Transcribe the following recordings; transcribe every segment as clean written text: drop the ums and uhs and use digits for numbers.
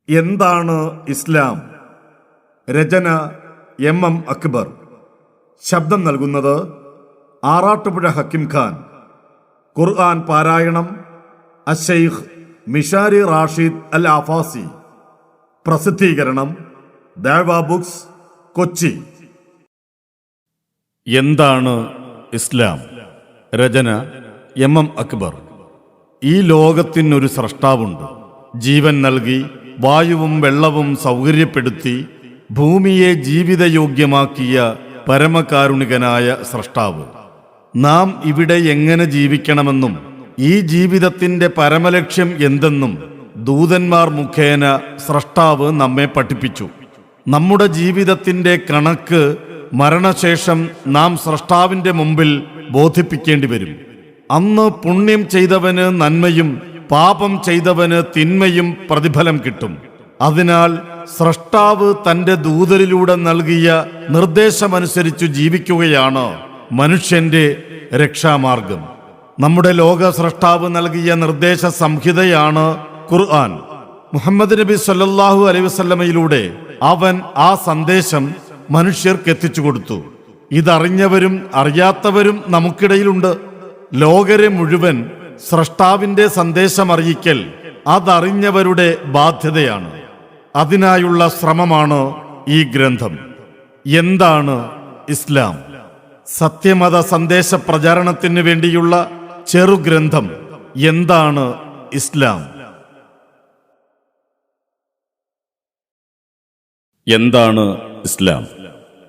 എന്താണ് ഇസ്ലാം? രചന എം അക്ബർ. ശബ്ദം നൽകുന്നത് ആറാട്ടുപുഴ ഹക്കിം ഖാൻ. ഖുർആൻ പാരായണം അശൈഖ് മിഷാരി റാഷിദ് അൽ ആഫാസി. പ്രസിദ്ധീകരണം ദഅ്വ ബുക്സ്, കൊച്ചി. എന്താണ് ഇസ്ലാം? രചന എം അക്ബർ. ഈ ലോകത്തിനൊരു സ്രഷ്ടാവുണ്ട്. ജീവൻ നൽകി വായുവും വെള്ളവും സൗകര്യപ്പെടുത്തി ഭൂമിയെ ജീവിതയോഗ്യമാക്കിയ പരമകാരുണികനായ സ്രഷ്ടാവ്. നാം ഇവിടെ എങ്ങനെ ജീവിക്കണമെന്നും ഈ ജീവിതത്തിന്റെ പരമലക്ഷ്യം എന്തെന്നും ദൂതന്മാർ മുഖേന സ്രഷ്ടാവ് നമ്മെ പഠിപ്പിച്ചു. നമ്മുടെ ജീവിതത്തിന്റെ കണക്ക് മരണശേഷം നാം സ്രഷ്ടാവിന്റെ മുമ്പിൽ ബോധിപ്പിക്കേണ്ടി വരും. അന്ന് പുണ്യം ചെയ്തവന് നന്മയും പാപം ചെയ്തവന് തിന്മയും പ്രതിഫലം കിട്ടും. അതിനാൽ സ്രഷ്ടാവ് തന്റെ ദൂതരിലൂടെ നൽകിയ നിർദ്ദേശമനുസരിച്ചു ജീവിക്കുകയാണ് മനുഷ്യന്റെ രക്ഷാമാർഗം. നമ്മുടെ ലോക സ്രഷ്ടാവ് നൽകിയ നിർദ്ദേശ സംഹിതയാണ് ഖുർആൻ. മുഹമ്മദ് നബി സല്ലല്ലാഹു അലൈഹി വസല്ലമയിലൂടെ അവൻ ആ സന്ദേശം മനുഷ്യർക്ക് എത്തിച്ചു കൊടുത്തു. ഇതറിഞ്ഞവരും അറിയാത്തവരും നമുക്കിടയിലുണ്ട്. ലോകരെ മുഴുവൻ സ്രഷ്ടാവിന്റെ സന്ദേശം അറിയിക്കൽ അതറിഞ്ഞവരുടെ ബാധ്യതയാണ്. അതിനായുള്ള ശ്രമമാണ് ഈ ഗ്രന്ഥം. എന്താണ് ഇസ്ലാം? സത്യമത സന്ദേശ പ്രചാരണത്തിന് വേണ്ടിയുള്ള ചെറുഗ്രന്ഥം എന്താണ് ഇസ്ലാം? എന്താണ് ഇസ്ലാം?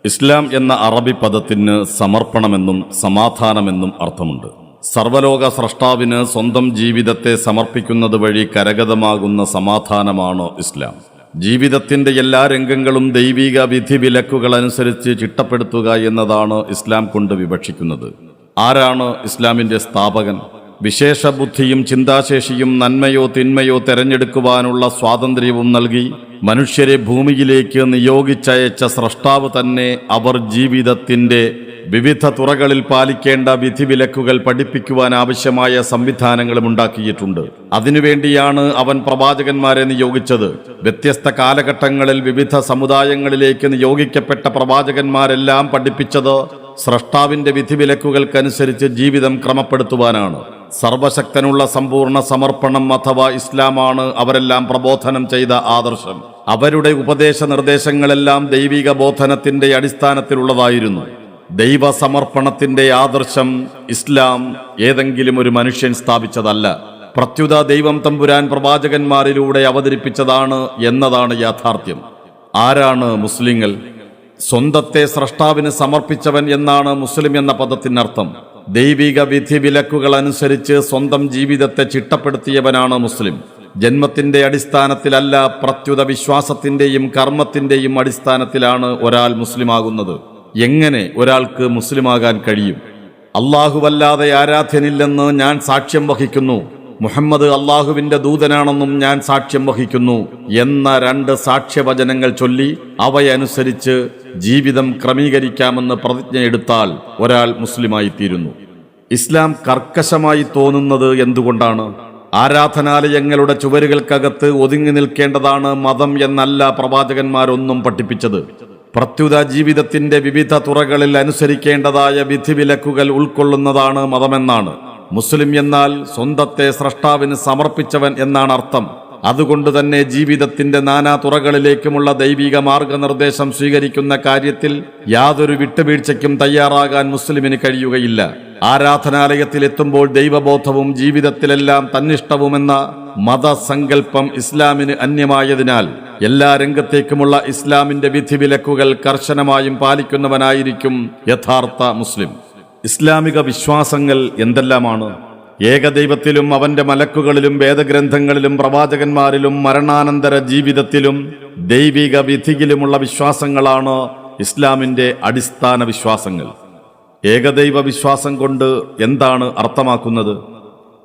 ഇസ്ലാം എന്ന അറബി പദത്തിന് സമർപ്പണമെന്നും സമാധാനമെന്നും അർത്ഥമുണ്ട്. സർവലോക സ്രഷ്ടാവിന് സ്വന്തം ജീവിതത്തെ സമർപ്പിക്കുന്നത് വഴി കരഗതമാകുന്ന സമാധാനമാണ് ഇസ്ലാം. ജീവിതത്തിന്റെ എല്ലാ രംഗങ്ങളും ദൈവിക വിധി വിലക്കുകൾ അനുസരിച്ച് ചിട്ടപ്പെടുത്തുക എന്നതാണ് ഇസ്ലാം കൊണ്ട് വിവക്ഷിക്കുന്നത്. ആരാണ് ഇസ്ലാമിന്റെ സ്ഥാപകൻ? വിശേഷ ബുദ്ധിയും ചിന്താശേഷിയും നന്മയോ തിന്മയോ തെരഞ്ഞെടുക്കുവാനുള്ള സ്വാതന്ത്ര്യവും നൽകി മനുഷ്യരെ ഭൂമിയിലേക്ക് നിയോഗിച്ചയച്ച സ്രഷ്ടാവ് തന്നെ അവർ ജീവിതത്തിന്റെ വിവിധ തുറകളിൽ പാലിക്കേണ്ട വിധിവിലക്കുകൾ പഠിപ്പിക്കുവാൻ ആവശ്യമായ സംവിധാനങ്ങളും ഉണ്ടാക്കിയിട്ടുണ്ട്. അതിനുവേണ്ടിയാണ് അവൻ പ്രവാചകന്മാരെ നിയോഗിച്ചത്. വ്യത്യസ്ത കാലഘട്ടങ്ങളിൽ വിവിധ സമുദായങ്ങളിലേക്ക് നിയോഗിക്കപ്പെട്ട പ്രവാചകന്മാരെല്ലാം പഠിപ്പിച്ചത് സ്രഷ്ടാവിന്റെ വിധിവിലക്കുകൾക്കനുസരിച്ച് ജീവിതം ക്രമപ്പെടുത്തുവാനാണ്. സർവശക്തനുള്ള സമ്പൂർണ്ണ സമർപ്പണം അഥവാ ഇസ്ലാമാണ് അവരെല്ലാം പ്രബോധനം ചെയ്ത ആദർശം. അവരുടെ ഉപദേശ നിർദ്ദേശങ്ങളെല്ലാം ദൈവിക ബോധനത്തിന്റെ അടിസ്ഥാനത്തിലുള്ളതായിരുന്നു. ദൈവസമർപ്പണത്തിന്റെ ആദർശം ഇസ്ലാം ഏതെങ്കിലും ഒരു മനുഷ്യൻ സ്ഥാപിച്ചതല്ല. പ്രത്യുത ദൈവം തമ്പുരാൻ പ്രവാചകന്മാരിലൂടെ അവതരിപ്പിച്ചതാണ് എന്നതാണ് യാഥാർത്ഥ്യം. ആരാണ് മുസ്ലിങ്ങൾ? സ്വന്തത്തെ സ്രഷ്ടാവിന് സമർപ്പിച്ചവൻ എന്നാണ് മുസ്ലിം എന്ന പദത്തിനർത്ഥം. ദൈവിക വിധി വിലക്കുകൾ അനുസരിച്ച് സ്വന്തം ജീവിതത്തെ ചിട്ടപ്പെടുത്തിയവനാണ് മുസ്ലിം. ജന്മത്തിന്റെ അടിസ്ഥാനത്തിലല്ല, പ്രത്യുത വിശ്വാസത്തിന്റെയും കർമ്മത്തിന്റെയും അടിസ്ഥാനത്തിലാണ് ഒരാൾ മുസ്ലിമാകുന്നത്. എങ്ങനെ ഒരാൾക്ക് മുസ്ലിമാകാൻ കഴിയും? അല്ലാഹുവല്ലാതെ ആരാധ്യനില്ലെന്ന് ഞാൻ സാക്ഷ്യം വഹിക്കുന്നു, മുഹമ്മദ് അല്ലാഹുവിന്റെ ദൂതനാണെന്നും ഞാൻ സാക്ഷ്യം വഹിക്കുന്നു എന്ന 2 സാക്ഷ്യവചനങ്ങൾ ചൊല്ലി അവയനുസരിച്ച് ജീവിതം ക്രമീകരിക്കാമെന്ന് പ്രതിജ്ഞയെടുത്താൽ ഒരാൾ മുസ്ലിമായി തീരുന്നു. ഇസ്ലാം കർക്കശമായി തോന്നുന്നത് എന്തുകൊണ്ടാണ്? ആരാധനാലയങ്ങളുടെ ചുവരുകൾക്കകത്ത് ഒതുങ്ങി നിൽക്കേണ്ടതാണ് മതം എന്നല്ല പ്രവാചകന്മാരൊന്നും പഠിപ്പിച്ചത്. പ്രത്യുത ജീവിതത്തിന്റെ വിവിധ തുറകളിൽ അനുസരിക്കേണ്ടതായ വിധിവിലക്കുകൾ ഉൾക്കൊള്ളുന്നതാണ് മതമെന്നാണ്. മുസ്ലിം എന്നാൽ സ്വന്തത്തെ സ്രഷ്ടാവിന് സമർപ്പിച്ചവൻ എന്നാണ് അർത്ഥം. അതുകൊണ്ട് തന്നെ ജീവിതത്തിന്റെ നാനാ തുറകളിലേക്കുമുള്ള ദൈവിക മാർഗനിർദ്ദേശം സ്വീകരിക്കുന്ന കാര്യത്തിൽ യാതൊരു വിട്ടുവീഴ്ചയ്ക്കും തയ്യാറാകാൻ മുസ്ലിമിന് കഴിയുകയില്ല. ആരാധനാലയത്തിലെത്തുമ്പോൾ ദൈവബോധവും ജീവിതത്തിലെല്ലാം തന്നിഷ്ടവുമെന്ന മതസങ്കല്പം ഇസ്ലാമിന് അന്യമായതിനാൽ എല്ലാ രംഗത്തേക്കുമുള്ള ഇസ്ലാമിന്റെ വിധിവിലക്കുകൾ കർശനമായും പാലിക്കുന്നവനായിരിക്കും യഥാർത്ഥ മുസ്ലിം. ഇസ്ലാമിക വിശ്വാസങ്ങൾ എന്തെല്ലാമാണ്? ഏകദൈവത്തിലും അവന്റെ മലക്കുകളിലും വേദഗ്രന്ഥങ്ങളിലും പ്രവാചകന്മാരിലും മരണാനന്തര ജീവിതത്തിലും ദൈവിക വിധിയിലുമുള്ള വിശ്വാസങ്ങളാണ് ഇസ്ലാമിന്റെ അടിസ്ഥാന വിശ്വാസങ്ങൾ. ഏകദൈവ വിശ്വാസം കൊണ്ട് എന്താണ് അർത്ഥമാക്കുന്നത്?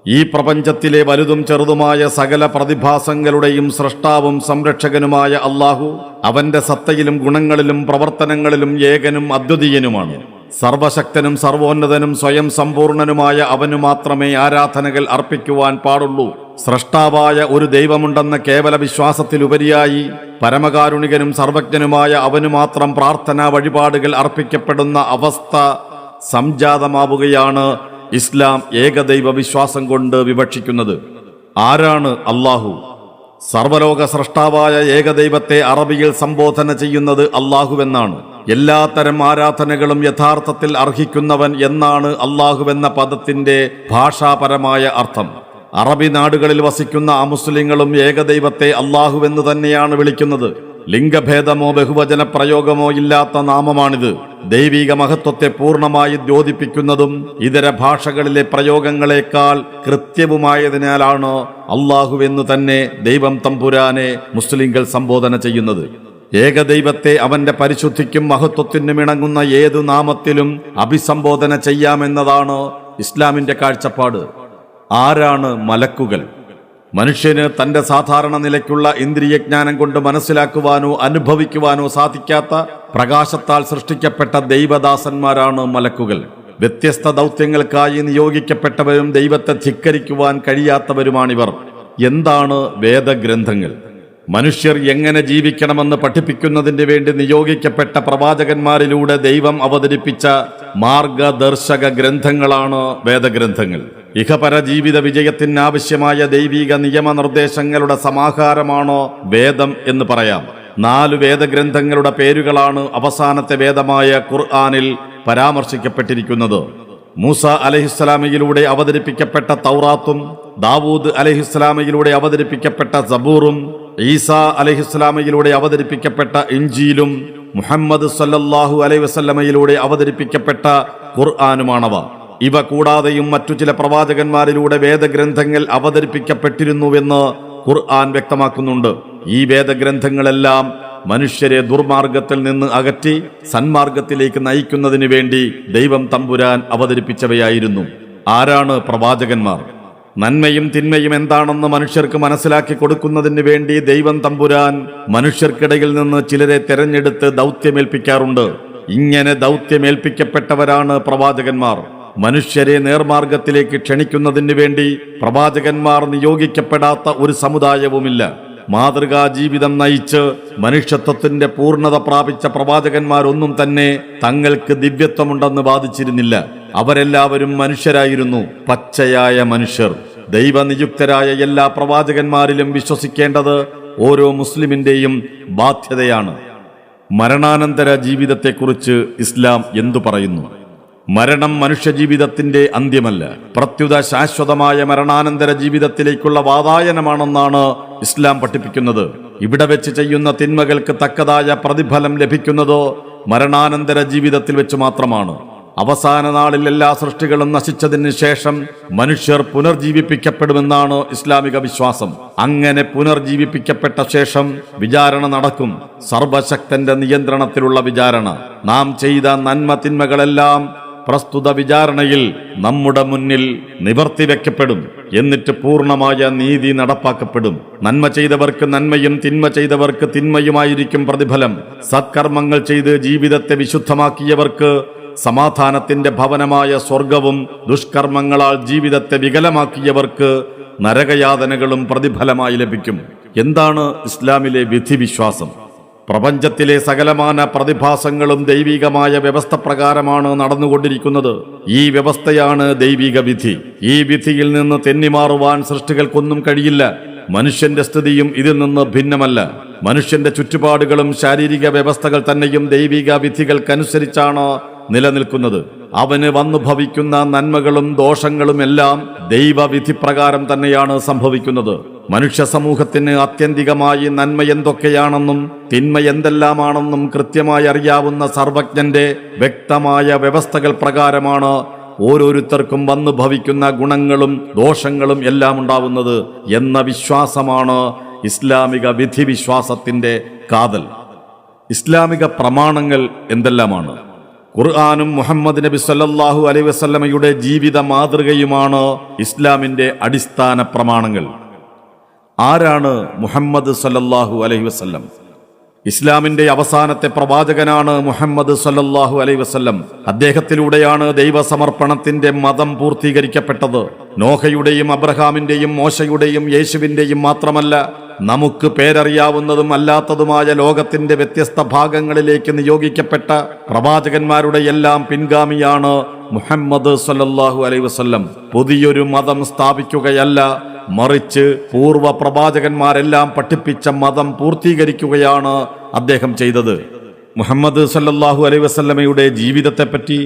ഈ പ്രപഞ്ചത്തിലെ വലുതും ചെറുതുമായ സകല പ്രതിഭാസങ്ങളുടെയും സൃഷ്ടാവും സംരക്ഷകനുമായ അല്ലാഹു അവന്റെ സത്തയിലും ഗുണങ്ങളിലും പ്രവർത്തനങ്ങളിലും ഏകനും അദ്വിതീയനുമാണ്. സർവശക്തനും സർവോന്നതനും സ്വയം സമ്പൂർണനുമായ അവനു മാത്രമേ ആരാധനകൾ അർപ്പിക്കുവാൻ പാടുള്ളൂ. സ്രഷ്ടാവായ ഒരു ദൈവമുണ്ടെന്ന കേവല വിശ്വാസത്തിലുപരിയായി പരമകാരുണികനും സർവജ്ഞനുമായ അവനു മാത്രം പ്രാർത്ഥനാ വഴിപാടുകൾ അർപ്പിക്കപ്പെടുന്ന അവസ്ഥ സംജാതമാവുകയാണ് ഇസ്ലാം ഏകദൈവ വിശ്വാസം കൊണ്ട് വിവക്ഷിക്കുന്നത്. ആരാണ് അല്ലാഹു? സർവലോക സ്രഷ്ടാവായ ഏകദൈവത്തെ അറബിയിൽ സംബോധന ചെയ്യുന്നത് അല്ലാഹുവെന്നാണ്. എല്ലാത്തരം ആരാധനകളും യഥാർത്ഥത്തിൽ അർഹിക്കുന്നവൻ എന്നാണ് അല്ലാഹുവെന്ന പദത്തിന്റെ ഭാഷാപരമായ അർത്ഥം. അറബി നാടുകളിൽ വസിക്കുന്ന അമുസ്ലിങ്ങളും ഏകദൈവത്തെ അല്ലാഹുവെന്ന് തന്നെയാണ് വിളിക്കുന്നത്. ലിംഗഭേദമോ ബഹുവചന പ്രയോഗമോ ഇല്ലാത്ത നാമമാണിത്. ദൈവിക മഹത്വത്തെ പൂർണ്ണമായി ദ്യോതിപ്പിക്കുന്നതും ഇതര ഭാഷകളിലെ പ്രയോഗങ്ങളെക്കാൾ കൃത്യവുമായതിനാലാണ് അല്ലാഹുവെന്നു തന്നെ ദൈവം തമ്പുരാനെ മുസ്ലിങ്ങൾ സംബോധന ചെയ്യുന്നത്. ഏകദൈവത്തെ അവന്റെ പരിശുദ്ധിക്കും മഹത്വത്തിനും ഇണങ്ങുന്ന ഏതു നാമത്തിലും അഭിസംബോധന ചെയ്യാമെന്നതാണ് ഇസ്ലാമിന്റെ കാഴ്ചപ്പാട്. ആരാണ് മലക്കുകൾ? മനുഷ്യന് തന്റെ സാധാരണ നിലയ്ക്കുള്ള ഇന്ദ്രിയജ്ഞാനം കൊണ്ട് മനസ്സിലാക്കുവാനോ അനുഭവിക്കുവാനോ സാധിക്കാത്ത പ്രകാശത്താൽ സൃഷ്ടിക്കപ്പെട്ട ദൈവദാസന്മാരാണ് മലക്കുകൾ. വ്യത്യസ്ത ദൗത്യങ്ങൾക്കായി നിയോഗിക്കപ്പെട്ടവരും ദൈവത്തെ ധിക്കരിക്കുവാൻ കഴിയാത്തവരുമാണിവർ. എന്താണ് വേദഗ്രന്ഥങ്ങൾ? മനുഷ്യർ എങ്ങനെ ജീവിക്കണമെന്ന് പഠിപ്പിക്കുന്നതിന് വേണ്ടി നിയോഗിക്കപ്പെട്ട പ്രവാചകന്മാരിലൂടെ ദൈവം അവതരിപ്പിച്ച മാർഗദർശക ഗ്രന്ഥങ്ങളാണ് വേദഗ്രന്ഥങ്ങൾ. ഇഹപര ജീവിത വിജയത്തിനാവശ്യമായ ദൈവിക നിയമനിർദ്ദേശങ്ങളുടെ സമാഹാരമാണോ വേദം എന്ന് പറയാം. 4 വേദഗ്രന്ഥങ്ങളുടെ പേരുകളാണ് അവസാനത്തെ വേദമായ ഖുർആനിൽ പരാമർശിക്കപ്പെട്ടിരിക്കുന്നത്. മൂസ അലൈഹിസ്സലാമയിലൂടെ അവതരിപ്പിക്കപ്പെട്ട തൗറാത്തും ദാവൂദ് അലൈഹിസ്സലാമയിലൂടെ അവതരിപ്പിക്കപ്പെട്ട സബൂറും ഈസാ അലൈഹിസ്സലാമയിലൂടെ അവതരിപ്പിക്കപ്പെട്ട ഇൻജീലും മുഹമ്മദ് സല്ലല്ലാഹു അലൈഹി വസല്ലമയിലൂടെ അവതരിപ്പിക്കപ്പെട്ട ഖുർആനുമാണവ. ഇവ കൂടാതെയും മറ്റു ചില പ്രവാചകന്മാരിലൂടെ വേദഗ്രന്ഥങ്ങൾ അവതരിപ്പിക്കപ്പെട്ടിരുന്നുവെന്ന് ഖുർആൻ വ്യക്തമാക്കുന്നുണ്ട്. ഈ വേദഗ്രന്ഥങ്ങളെല്ലാം മനുഷ്യരെ ദുർമാർഗത്തിൽ നിന്ന് അകറ്റി സന്മാർഗത്തിലേക്ക് നയിക്കുന്നതിന് വേണ്ടി ദൈവം തമ്പുരാൻ അവതരിപ്പിച്ചവയായിരുന്നു. ആരാണ് പ്രവാചകന്മാർ? നന്മയും തിന്മയും എന്താണെന്ന് മനുഷ്യർക്ക് മനസ്സിലാക്കി കൊടുക്കുന്നതിന് വേണ്ടി ദൈവം തമ്പുരാൻ മനുഷ്യർക്കിടയിൽ നിന്ന് ചിലരെ തെരഞ്ഞെടുത്ത് ദൗത്യമേൽപ്പിക്കാറുണ്ട്. ഇങ്ങനെ ദൗത്യമേൽപ്പിക്കപ്പെട്ടവരാണ് പ്രവാചകന്മാർ. മനുഷ്യരെ നേർമാർഗത്തിലേക്ക് ക്ഷണിക്കുന്നതിന് വേണ്ടി പ്രവാചകന്മാർ നിയോഗിക്കപ്പെടാത്ത ഒരു സമുദായവുമില്ല. മാതൃകാ ജീവിതം നയിച്ച് മനുഷ്യത്വത്തിന്റെ പൂർണ്ണത പ്രാപിച്ച പ്രവാചകന്മാരൊന്നും തന്നെ തങ്ങൾക്ക് ദിവ്യത്വമുണ്ടെന്ന് വാദിച്ചിരുന്നില്ല. അവരെല്ലാവരും മനുഷ്യരായിരുന്നു, പച്ചയായ മനുഷ്യർ. ദൈവനിയുക്തരായ എല്ലാ പ്രവാചകന്മാരിലും വിശ്വസിക്കേണ്ടത് ഓരോ മുസ്ലിമിന്റെയും ബാധ്യതയാണ്. മരണാനന്തര ജീവിതത്തെക്കുറിച്ച് ഇസ്ലാം എന്തു പറയുന്നു? മരണം മനുഷ്യജീവിതത്തിന്റെ അന്ത്യമല്ല, പ്രത്യുത ശാശ്വതമായ മരണാനന്തര ജീവിതത്തിലേക്കുള്ള വാതായനമാണെന്നാണ് ഇസ്ലാം പഠിപ്പിക്കുന്നത്. ഇവിടെ വെച്ച് ചെയ്യുന്ന തിന്മകൾക്ക് തക്കതായ പ്രതിഫലം ലഭിക്കുന്നതോ മരണാനന്തര ജീവിതത്തിൽ വെച്ച് മാത്രമാണ്. അവസാന നാളിൽ എല്ലാ സൃഷ്ടികളും നശിച്ചതിന് ശേഷം മനുഷ്യർ പുനർജീവിപ്പിക്കപ്പെടുമെന്നാണ് ഇസ്ലാമിക വിശ്വാസം. അങ്ങനെ പുനർജീവിപ്പിക്കപ്പെട്ട ശേഷം വിചാരണ നടക്കും. സർവശക്തന്റെ നിയന്ത്രണത്തിലുള്ള വിചാരണ. നാം ചെയ്ത നന്മ തിന്മകളെല്ലാം പ്രസ്തുത വിചാരണയിൽ നമ്മുടെ മുന്നിൽ നിവർത്തിവെക്കപ്പെടും. എന്നിട്ട് പൂർണ്ണമായ നീതി നടപ്പാക്കപ്പെടും. നന്മ ചെയ്തവർക്ക് നന്മയും തിന്മ ചെയ്തവർക്ക് തിന്മയുമായിരിക്കും പ്രതിഫലം. സത്കർമ്മങ്ങൾ ചെയ്ത് ജീവിതത്തെ വിശുദ്ധമാക്കിയവർക്ക് സമാധാനത്തിന്റെ ഭവനമായ സ്വർഗവും ദുഷ്കർമ്മങ്ങളാൽ ജീവിതത്തെ വികലമാക്കിയവർക്ക് നരകയാതനകളും പ്രതിഫലമായി ലഭിക്കും. എന്താണ് ഇസ്ലാമിലെ വിധിവിശ്വാസം? പ്രപഞ്ചത്തിലെ സകലമാന പ്രതിഭാസങ്ങളും ദൈവികമായ വ്യവസ്ഥ പ്രകാരമാണ് നടന്നുകൊണ്ടിരിക്കുന്നത്. ഈ വ്യവസ്ഥയാണ് ദൈവിക വിധി. ഈ വിധിയിൽ നിന്ന് തെന്നിമാറുവാൻ സൃഷ്ടികൾക്കൊന്നും കഴിയില്ല. മനുഷ്യന്റെ സ്ഥിതിയും ഇതിൽ നിന്ന് ഭിന്നമല്ല. മനുഷ്യന്റെ ചുറ്റുപാടുകളും ശാരീരിക വ്യവസ്ഥകൾ തന്നെയും ദൈവിക വിധികൾക്കനുസരിച്ചാണ് നിലനിൽക്കുന്നത്. അവന് വന്നു ഭവിക്കുന്ന നന്മകളും ദോഷങ്ങളും എല്ലാം ദൈവവിധി പ്രകാരം തന്നെയാണ് സംഭവിക്കുന്നത്. മനുഷ്യ സമൂഹത്തിന് ആത്യന്തികമായി നന്മ എന്തൊക്കെയാണെന്നും തിന്മ എന്തെല്ലാമാണെന്നും കൃത്യമായി അറിയാവുന്ന സർവജ്ഞന്റെ വ്യക്തമായ വ്യവസ്ഥകൾ പ്രകാരമാണ് ഓരോരുത്തർക്കും വന്നു ഭവിക്കുന്ന ഗുണങ്ങളും ദോഷങ്ങളും എല്ലാം ഉണ്ടാവുന്നത് എന്ന വിശ്വാസമാണ് ഇസ്ലാമിക വിധിവിശ്വാസത്തിന്റെ കാതൽ. ഇസ്ലാമിക പ്രമാണങ്ങൾ എന്തെല്ലാമാണ്? ഖുർആനും മുഹമ്മദ് നബി സല്ലല്ലാഹു അലൈഹി വസല്ലമയുടെ ജീവിത മാതൃകയുമാണ് ഇസ്ലാമിന്റെ അടിസ്ഥാന പ്രമാണങ്ങൾ. ആരാണ് മുഹമ്മദ് സല്ലല്ലാഹു അലൈഹി വസല്ലം? ഇസ്ലാമിന്റെ അവസാനത്തെ പ്രവാചകനാണ് മുഹമ്മദ് സല്ലല്ലാഹു അലൈഹി വസല്ലം. അദ്ദേഹത്തിലൂടെയാണ് ദൈവസമർപ്പണത്തിന്റെ മതം പൂർത്തീകരിക്കപ്പെട്ടത്. നോഹയുടെയും അബ്രഹാമിന്റെയും മോശയുടെയും യേശുവിന്റെയും മാത്രമല്ല, നമുക്ക് പേരറിയാവുന്നതും അല്ലാത്തതുമായ ലോകത്തിന്റെ വ്യത്യസ്ത ഭാഗങ്ങളിലേക്ക് നിയോഗിക്കപ്പെട്ട പ്രവാചകന്മാരുടെ എല്ലാം പിൻഗാമിയാണ് മുഹമ്മദ് സല്ലല്ലാഹു അലൈഹി വസല്ലം. പുതിയൊരു മതം സ്ഥാപിക്കുകയല്ല, മറിച്ച് പൂർവ്വ പ്രവാചകന്മാരെല്ലാം പഠിപ്പിച്ച മതം പൂർത്തീകരിക്കുകയാണ് അദ്ദേഹം ചെയ്തത്. മുഹമ്മദ് സല്ലല്ലാഹു അലൈഹി വസല്ലമയുടെ ജീവിതത്തെപ്പറ്റി